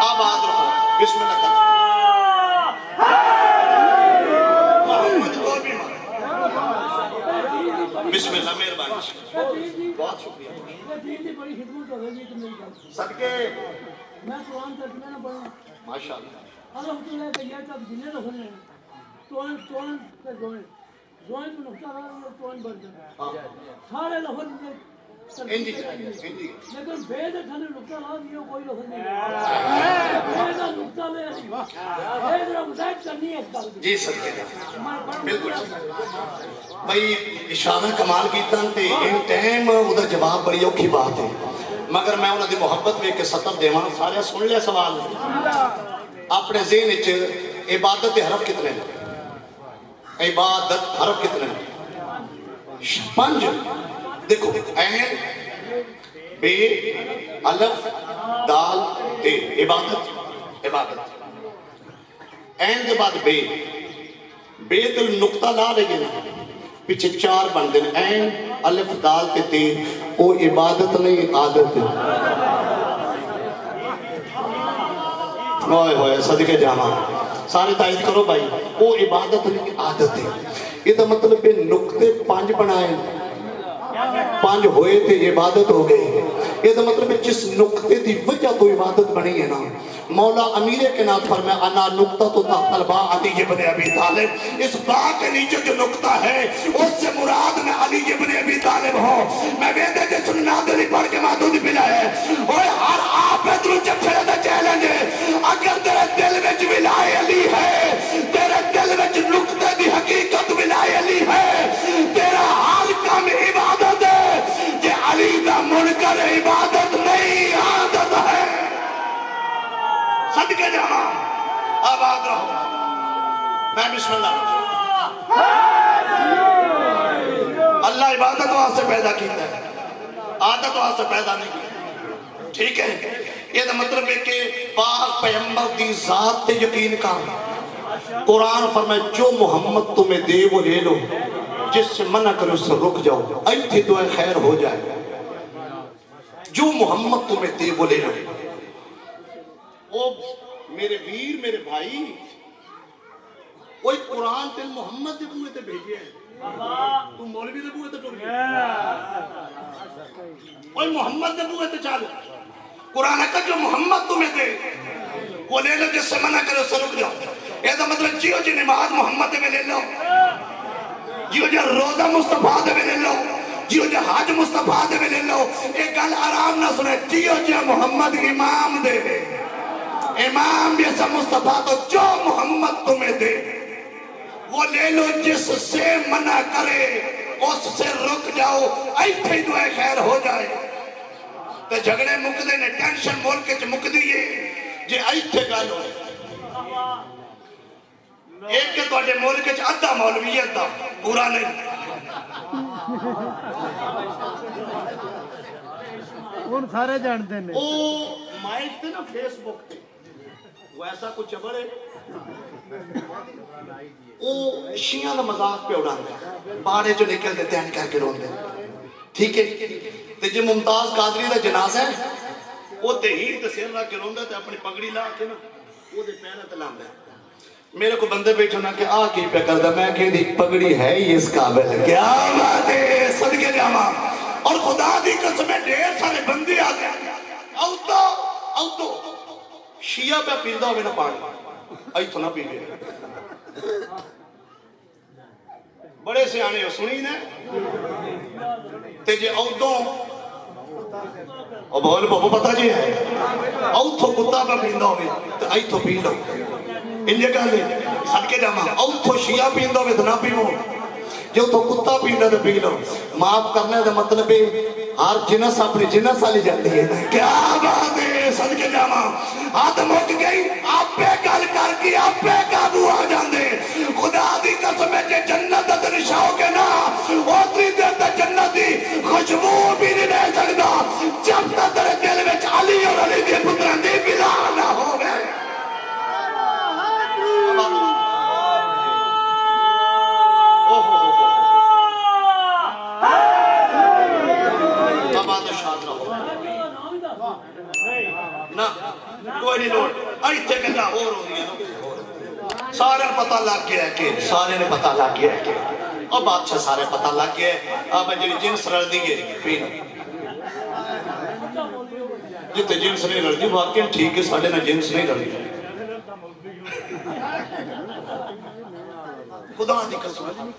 آباد رہو بسم اللہ کرو محمد کو بھی ماننا بسم اللہ مہربانی بہت شکریہ صدقے میں قرآن ترجمہ نہ پڑھوں ماشاءاللہ الحمدللہ کہ یہ تک جنہیں رکھنے ہیں توان کے زوئن تو نقطہ رہا ہے توان بڑھ جائے سارے لفظ میں انجی انجی لیکن بے دے تھلے نقطہ لا دیو کوئی لفظ نہیں بے دا نقطہ لے بے دا مزاج کرنی ہے اس گل دی جی صدقے بالکل بھائی اشارہ کمال کیتا تے ان ٹائم اودہ جواب بڑی اوکھی بات ہے مگر میں انہاں دی محبت ویکھ کے سطر دیواں سارے سن لیا سوال اپنے ذہن وچ عبادت دے حرف کتنے ہیں عبادت حرف کتنے ہیں 5 دیکھو عین بے الف دال تے عبادت عبادت عین کے بعد بے بے دل نقطہ لا لگے نا پیچھے 4 بن دیں عین الف دال تے وہ عبادت نہیں عادت ہے ہوئے ہوئے صدقے جانا سارے تائید کرو بھائی وہ عبادت نہیں عادت ہے یہ تو مطلب کہ نقطے 5 بنائے 5 ہوئے تھے عبادت ہو گئی یہ تو مطلب ہے جس نقطے دی وجہ تو عبادت بنی ہے نا مولا امیر کے نام فرمایا انا نقطہ تو تحت الباء علی ابن ابی طالب اس باء کے نیچے جو نقطہ ہے اس سے مراد میں علی ابن ابی طالب ہوں میں ویدے جس نادری پڑھ کے محدود بلا ہے اور ہر آپ ادرو جب چھڑے دا چیلنج ہے اگر تیرے دل میں ولائے علی ہے تیرے دل میں نقطے دی حقیقت ولائے علی ہے تیرا حال کام عبادت ہے کہ علی دا منکر عبادت نہیں عادت ہے صدقے جانا آباد رہو میں بسم اللہ اللہ عبادت واسطے پیدا کیتا ہے عادت واسطے پیدا نہیں کی ٹھیک ہے یہ تو مطلب ہے کہ پاک پیغمبر دی ذات تے یقین کر قرآن فرمائے جو محمد تمہیں دے وہ لے لو جس سے منع کرے اس سے رک جاؤ ایتھی دعائے خیر ہو جائے جو محمد تمہیں دے وہ لے لو وہ میرے ویر میرے بھائی وہی قرآن تیل محمد دے بوئے تے بھیجے ہیں تم مولوی دے بوئے تے ٹوٹ گئے وہی محمد دے بوئے تے چالو قرآن ہے کہ جو محمد تمہیں دے وہ لے لو جس سے منع کرے اس سے رک جاؤ یہ تو مطلب جیو جی نماز محمد دے میں لے لو جیو جی روزہ مصطفیٰ دے میں لے لو جیو جی حج مصطفیٰ دے میں لے لو ایک گل آرام نہ سنے جیو جی محمد امام دے امام جیسا مصطفیٰ تو جو محمد تمہیں دے وہ لے لو جس سے منع کرے اس سے رک جاؤ ایتھے دعائے خیر ہو جائے تو جھگڑے مکدے نے ٹینشن مولکے چ مکدی ہے جے ایتھے گل ہوئے ایک کے تو اڈے مولکے چ ادھا مولوی ادھا پورا نہیں ان سارے جانتے ہیں او مائک تے نا فیس بک تے وہ ایسا کچھ چبڑے او شیعہ دا مذاق پہ اڑان دے باڑے جو نکل دے تین کر کے رون دے ٹھیک ہے تے جو ممتاز قادری دا جنازہ ہے وہ تہیر تے سیر رکھ کے رون دے تے اپنی پگڑی لا کے نا وہ دے پیرے تے لام دے میرے کو بندے بیٹھو نا کہ آ کی پہ کر دا میں کہ دی پگڑی ہے ہی اس قابل کیا بات ہے صدقے جاما اور خدا دی قسمیں ڈھیر سارے بندے آتے او تو شیعہ پہ پیندہ ہوئے نہ پانی آئی تو نہ پی گئے بڑے سے آنے ہو سنی نا تے جے او تو او بول بابو پتا جی ہے او تو کتا پہ پیندہ ہوئے تو آئی تو پی لو ان جگہ لے صدقے جاما او تو شیعہ پیندہ ہوئے تو نہ پیو جو تو کتا پیندہ تو پی لو معاف کرنے دا مطلب ہے ہر جنس اپنی جنس آلی جاتی ہے کیا بات ہے صدقے جاما ہاتھ مک گئی آپ پہ گل کر کے آپ پہ قابو آ جاندے خدا دی قسم ہے جے جنت درشاؤ کے نا اوتری دیر تا جنت دی خوشبو بھی نہیں رہ سکتا جب تا تیرے دل میں علی اور علی دی پتران دی بلا نہ ہو گئے کوئی نہیں لوٹ ایتھے گلا اور ہو دیا سارے پتہ لگ گیا ہے کہ سارے نے پتہ لگ گیا ہے کہ اور بادشاہ سارے پتہ لگ گیا ہے اب جی جنس رل دی گئے پینا جتے جنس نہیں رل دی واقعی ٹھیک ہے سارے نے جنس نہیں رل دی خدا دی قسم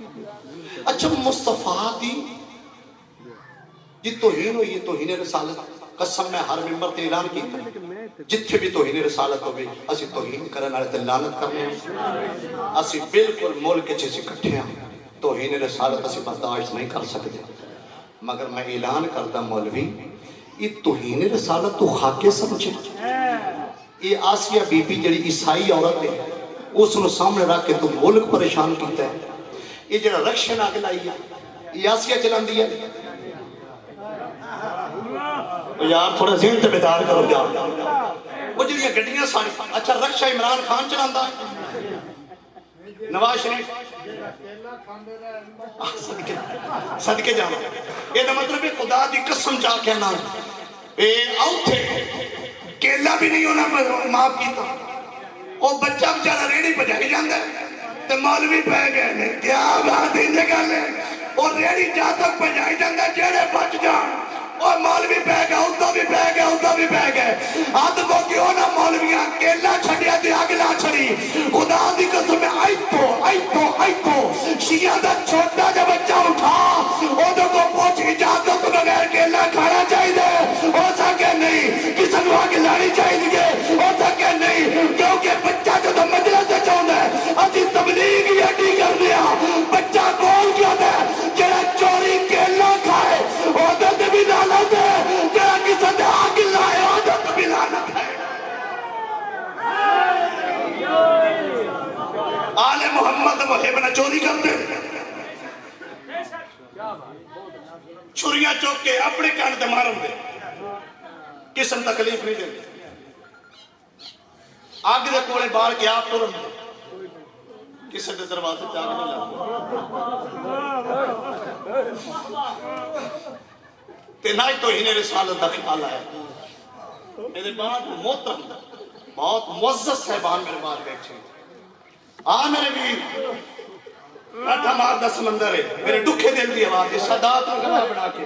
اچھا مصطفیٰ دی جی توہین ہوئی ہے توہین رسالت قسم میں ہر ممبر تے اعلان کیتا جتھے بھی توہین رسالت ہوئے اسی توہین کرنے والے تے لعنت کرنے ہیں اسی بالکل ملک چ اسی اکٹھے ہیں توہین رسالت اسی برداشت نہیں کر سکتے مگر میں اعلان کرتا مولوی یہ توہین رسالت تو خاکے سمجھے یہ آسیہ بی بی جڑی عیسائی عورت ہے اس نے سامنے رکھ کے تو ملک پریشان کیتا ہے یہ جڑا رکشن آگ لائی ہے یہ آسیہ چلان دیا یار تھوڑا ذہن تے بیدار کرو جا وہ جڑی گڈیاں ساری اچھا رکشا عمران خان چلاندا نواز شریف صدقے جانا یہ دا مطلب ہے خدا دی قسم چاہ کے نا اے اوتھے کیلا بھی نہیں ہونا معاف کیتا وہ بچہ بچارا ریڑی بجائی جاندہ ہے تے مولوی پہ گئے نے کیا بات ہی نکل ہے وہ ریڑی جا تک بجائی جاندہ ہے جیڑے بچ جان اور مولوی بہ گئے ادھا بھی بہ گئے ادھا بھی بہ گئے آدھ کو کیوں نہ مولویاں کیلا چھڑیا دے آگلا چھڑی خدا دی قسم میں آئی تو شیعہ دا چھوٹا جب بچہ اٹھا ادھا کو پوچھ اجازت بغیر کیلا کھانا چاہیے ہو سکے نہیں کسی کو آگے لانی چاہیے ہو سکے نہیں کیونکہ بچہ جو تو مجلس سے چاہتا ہے اسی تبلیغ یہ نہیں کر دیا بچہ کون کیا تھا جڑا چوری کیلا کھائے عادت بھی لعنت ہے جڑا کسی سے آگ لائے عادت بھی لعنت ہے آل محمد محب نہ چوری کرتے چھریاں چوک کے اپنے کان تے مارن دے قسم تکلیف نہیں دے آگ دے کوڑے بار کے آپ ترن دے کسی دے دروازے جاگ نہیں لگا تینائی تو ہی نے رسالت دا خیال آیا میرے بعد محترم بہت معزز صاحبان میرے بعد بیٹھے میرے بھی اٹھا مار دا سمندر ہے میرے دکھے دل دی آواز ہے صدات اور گواہ بنا کے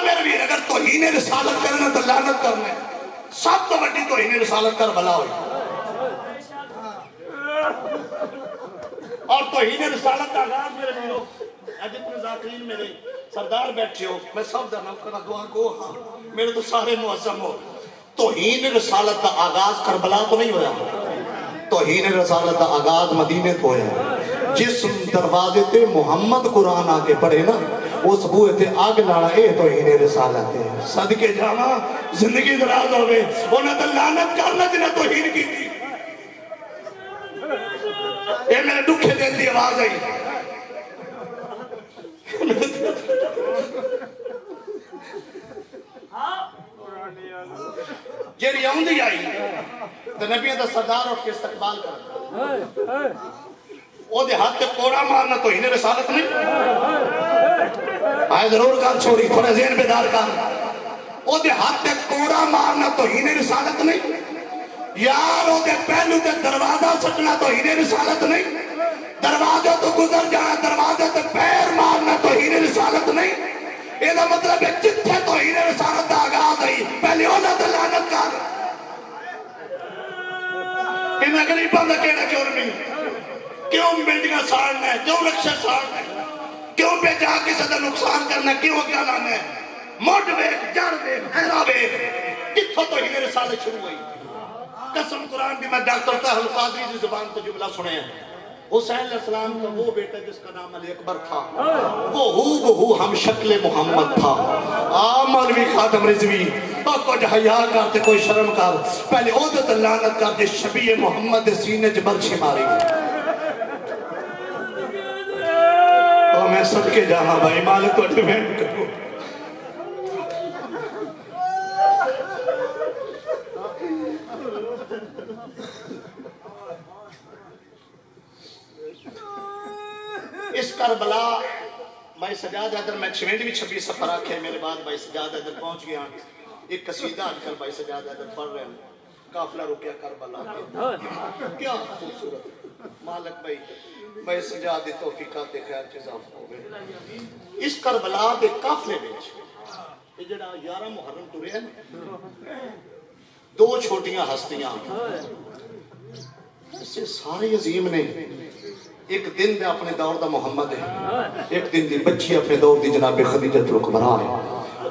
میرے بھی اگر توہین رسالت کرنا تو لعنت کرنا سب تو بڑی توہین رسالت کر بلا ہوئی اور توہین رسالت کا آغاز میرے بھی ہو جتنے ذاکرین میرے سردار بیٹھے ہو میں سب دا نام کرنا دعا کو ہاں میرے تو سارے معظم ہو توہین رسالت کا آغاز کربلا تو نہیں ہویا توہین رسالت کا آغاز مدینے تو ہویا جس دروازے تے محمد قرآن آکے پڑھے نا اس بوئے تے آگ لانا اے توہین رسالت ہے صدقے جانا زندگی دراز ہوئے انہیں تو لعنت کرنا جنہیں توہین کی تھی اے میرے دکھے دل دی آواز آئی جیڑی آؤندی آئی تو نبیوں دا سردار اٹھ کے استقبال کرتا او دے ہاتھ تے کوڑا مارنا تو ہی رسالت نہیں آئے ضرور کار چھوڑی تھوڑے ذہن بیدار کار او دے ہاتھ تے کوڑا مارنا تو ہی رسالت نہیں یار او دے پہلو تے دروازہ سٹنا تو ہی رسالت نہیں دروازہ تو گزر جانا دروازہ تے پیر مارنا تو ہی رسالت نہیں یہ دا مطلب ہے جتھے تو ہی رسالت دا آغاز آئی پہلے اونا تے لعنت کر انہاں غریباں دا کہنا کیوں نہیں کیوں بلڈنگاں ساڑنا ہے کیوں رکشہ ساڑنا ہے کیوں پہ جا کے صدر نقصان کرنا ہے کیوں کیا لانا ہے موٹ ویک جڑ ویک حیرہ ویک کتھوں تو ہی رسالت شروع ہوئی قسم قرآن بھی میں ڈاکٹر طاہر القادری کی زبان کو جملہ سنے ہیں حسین علیہ السلام کا وہ بیٹا جس کا نام علی اکبر تھا وہ ہم شکل محمد تھا مولوی خاتم رضوی کچھ حیا کرتے کوئی شرم کر پہلے عودت لعنت کر جس شبیہ محمد سینے جبرچی ماری اور میں صدقے جانا بھائی مالک کو ڈیمینڈ کروں اس کربلا بھائی سجاد حیدر میں 26 سفر آکھے میرے بعد بھائی سجاد حیدر پہنچ گیا ایک قصیدہ آج کل بھائی سجاد حیدر پڑھ رہے ہیں قافلہ رکیا کربلا کیا خوبصورت مالک بھائی سجاد توفیقات خیر چیزاں ہو گئے اس کربلا دے قافلے وچ یہ جڑا 11 محرم ٹرے ہیں دو چھوٹیاں ہستیاں اس سے سارے عظیم نے ایک دن دے اپنے دور دا محمد ہے ایک دن دی بچی اپنے دور دی جناب خدیجہ الکبریٰ ہے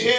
6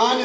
5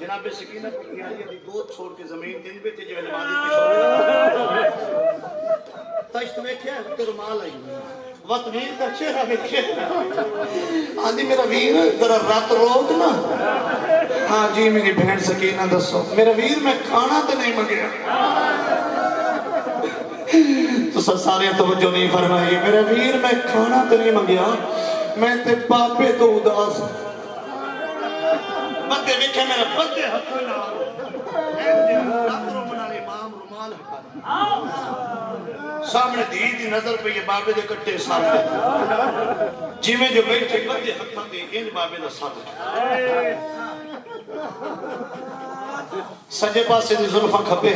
جناب سکینہ کی علی گود چھوڑ کے زمین دن بیٹھے جو نمازی تشت ویکھیا تے رومال آئی وقت ویر دا چہرہ ویکھیا آندھی میرا ویر ذرا رات روک نا ہاں جی میری بہن سکینہ دسو میرا ویر میں کھانا تے نہیں منگیا تو سارے توجہ نہیں فرمائی میرا ویر میں کھانا تے نہیں منگیا میں تے پاپے تو اداس بندے ویکھے میرے بندے ہتھوں نال رات رومن والے امام رومال ہٹا سامنے دی نظر پہ یہ بابے دے کٹے ساتھ جی میں جو بیٹھے بندے ہتھوں دے ان بابے دا ساتھ سجے پاسے دی زلفاں کھپے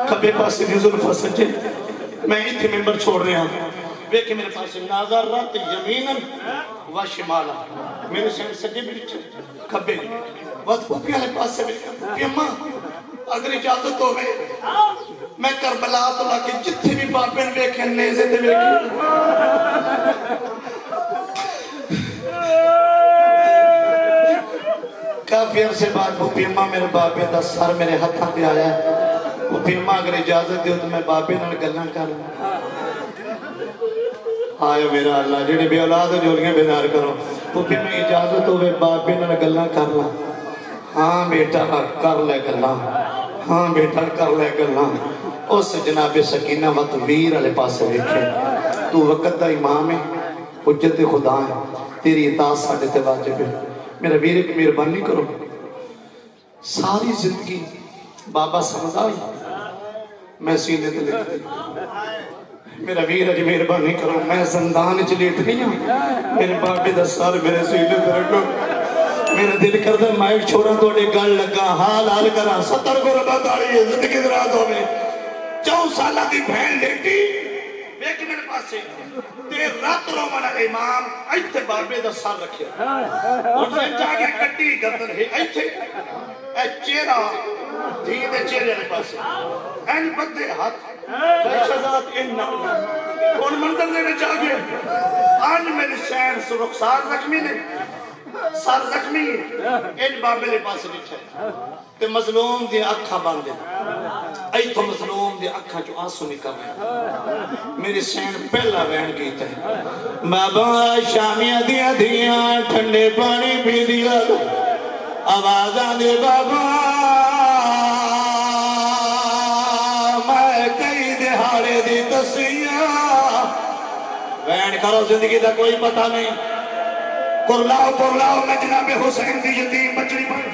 کھپے پاسے دی زلفاں سجے میں ایتھے ممبر چھوڑ رہا ہوں ویکھے میرے پاسے ناظرات یمیناً و شمالا میرے سجے بیٹھے کھپے وقت پوپی والے پاسے بیٹھے پوپی اماں اگر اجازت ہوئے میں کربلا تو لاکے جتھے بھی باپے نے بیکھے نیزے دے بیکھے کافی عرصے بعد پوپی اماں میرے باپے دا سر میرے ہتھاں پہ آیا ہے پوپی اماں اگر اجازت دیو تو میں باپے نال گلاں کر لوں آئے میرا اللہ جڑے بے اولاد ہو جولیاں بیدار کرو پوپی میں اجازت ہوئے باپے نال گلاں کر لوں ہاں بیٹا کر لے گلاں ہاں بیٹا کر لے گلاں اس جناب سکینہ وقت ویر والے پاسے ویکھے تو وقت دا امام ہے حجت خدا ہے تیری اطاعت ساڈے تے واجب ہے میرا ویر ایک مہربانی کرو ساری زندگی بابا سمجھائی میں سینے تے لیٹتی میرا ویر اج مہربانی کرو میں زندان وچ لیٹنی ہوں میرے بابے دا سر میرے سینے تے رکھو میرا دل کردا مائک چھوڑا توڑے گل لگا حال حال کراں 70 کو ربا تاڑی زندگی دراز ہوے 4 سالہ دی بہن لیٹی ویکھ میرے پاسے تے رات رومن والے امام ایتھے بابے دا سر رکھیا اور سے جا کے کٹی گردن ہے ایتھے اے چہرہ دھی دے چہرے والے پاسے این بدے ہاتھ شہزاد ان کون منظر دے وچ آ گئے آج میرے شہر سے رخسار زخمی نے سر زخمی ان بابے دے پاسے بیٹھا تے مظلوم دی اکھاں بندے ایتھوں مظلوم دی اکھاں چوں آنسو نکل رہے میری سین پہلا وین کیتا ہے بابا شامیاں دیاں دیاں ٹھنڈے پانی پی دیا آوازاں دے بابا میں کئی دہاڑے دی دسیاں وین کرو زندگی دا کوئی پتہ نہیں کرلاؤ میں جناب حسین دی یتیم بچڑی پڑھ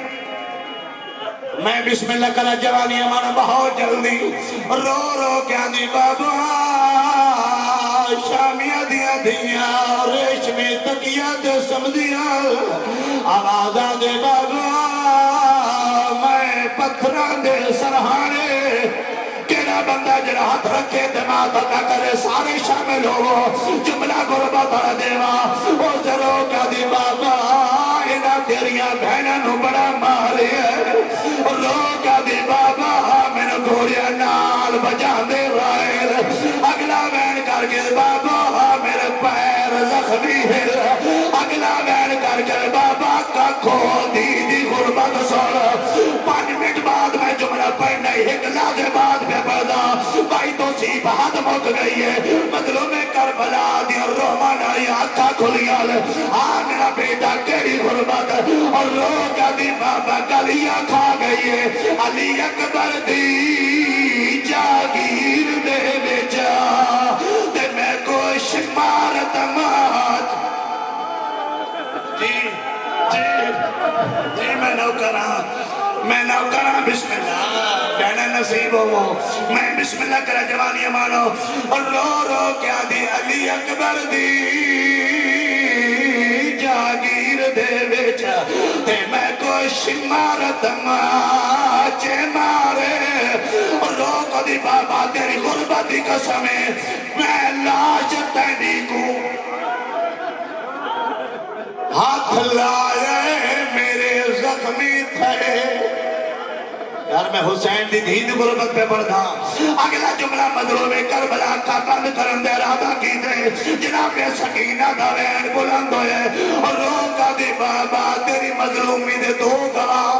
میں بسم اللہ کرا جوانی امانا بہت جلدی رو رو کیا دی بابا شامیاں دیا دیا ریشمی تکیا دے سمدیا آوازاں دے بابا میں پتھران دے سرحانے کیڑا بندہ جڑا ہاتھ رکھے دماغ نہ کرے سارے شامل ہو جملہ غربہ تھا دیوا او ضرور کا دی بابا اینا تیریاں بہنہ نو بڑا مارے رو کا دی بابا میں نے گھوڑیا نال بجان دے رائل اگلا بین کر کے بابا میرے پیر زخمی ہے اگلا بین کر کے بابا کا کھو دی غربت سوڑ 5 منٹ بعد میں جملہ پڑھنا ہی ایک لازے بعد پہ پڑھنا بھائی تو سیپ ہاتھ موک گئی ہے مظلوم کربلا دی اور رومان آئی آنکھا کھولیا میرا بیٹا کیڑی غربت اور روکا دی بابا گلیا کھا گئی ہے علی اکبر دی جاگیر دے بیچا تے میں کوئی شمار دمات جی میں نوکران بسم اللہ بہنہ نصیب ہو میں بسم اللہ کرا جوانی مانو اور رو رو کیا دی علی اکبر دی جاگیر دے بیچا تے میں کوئی شمارت ماچے مارے اور رو کو دی بابا تیری غربت دی قسمیں میں لاش تینی کو ہاتھ لائے میرے زخمی تھے یار میں حسین دی دھید غربت پہ پڑھا اگلا جملہ مظلوم کربلا کا بند کرن دے رادہ کی دے جناب سکینہ دا وین بلند ہوئے اور روکا دی بابا تیری مظلومی دے 2 گواہ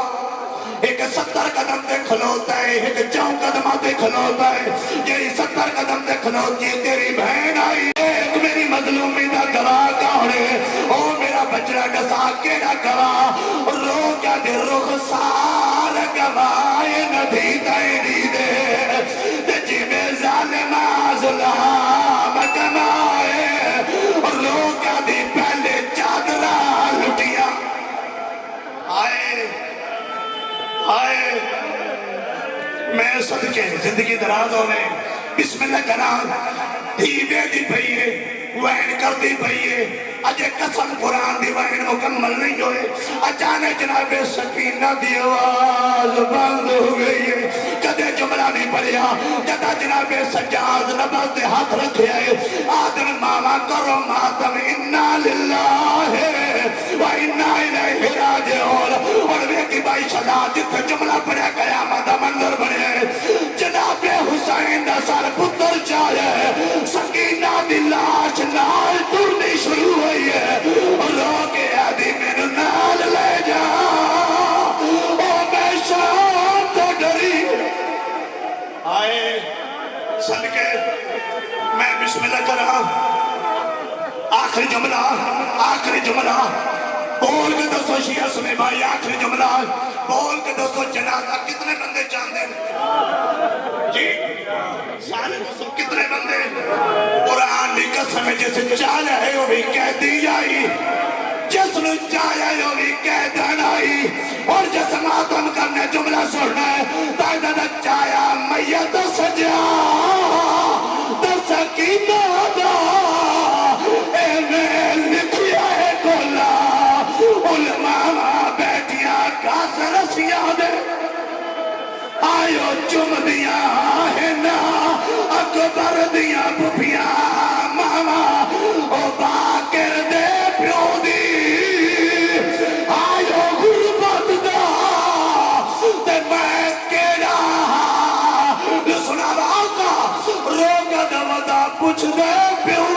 ایک 70 قدم تے کھلوتا ہے، ایک 4 قدمہ تے کھلوتا ہے. جی 70 قدم تے کھلوتی ہے تیری بہن آئی، ایک میری مظلومی دا گواہ کون ہے؟ او میرا بچڑا ڈسا کیڑا گواہ، رو کیا دے رخسار گواہ ندی تیری دے تے جی میں ظالم ظلام کمائے، رو کیا دی پہلے چادرہ لٹیا. آئے آئے میں صدقے زندگی دراز ہونے بسم اللہ کرام دیوے دی پئیے وین کر دی پئیے اجے قسم قرآن دی وین مکمل نہیں ہوئے. اچانک جناب سکینہ دی آواز بند ہو گئی ہے. کدے جملہ نہیں پڑھیا جدا جناب سجاد نبض دے ہاتھ رکھے آئے آدم ماما کرو ماتم انا للہ و انا الیہ راجعون. اور ویکی بائی شہزاد جتنے جملہ پڑھیا قیامت دا منظر بنے جناب حسین دا سار پتر چاہے سکینہ دی لاش نال ٹرنی شروع ہوئی ہے. رو کے آدھی میرے نال لے جا او میں شام تو ڈری. آئے صدقے میں بسم اللہ کر رہا. آخری جملہ بول کے دوستو شیعہ سنے بھائی. آخری جملہ بول کے دوستو جنازہ کتنے بندے جان دیں جی سارے دوستو کتنے بندے؟ قرآن بھی قسم ہے جسے چاہیا ہے وہ بھی کہہ دی جائی، جس نے چاہیا ہے وہ بھی کہہ دنائی. اور جس ماتم کرنے جملہ سننا ہے دائدہ دا چاہیا میت سجا دا سکینہ دا اے میں لکھیا ہے کولا علماء بیٹھیا کاس رسیاں دے آئیو چم دیا ہے نا اکبر دیا پھپیا ماما او باکر دے پیو دی آئیو غربت دا تے میں کیڑا لسنا آقا روگا دا ودا پوچھ دے پیو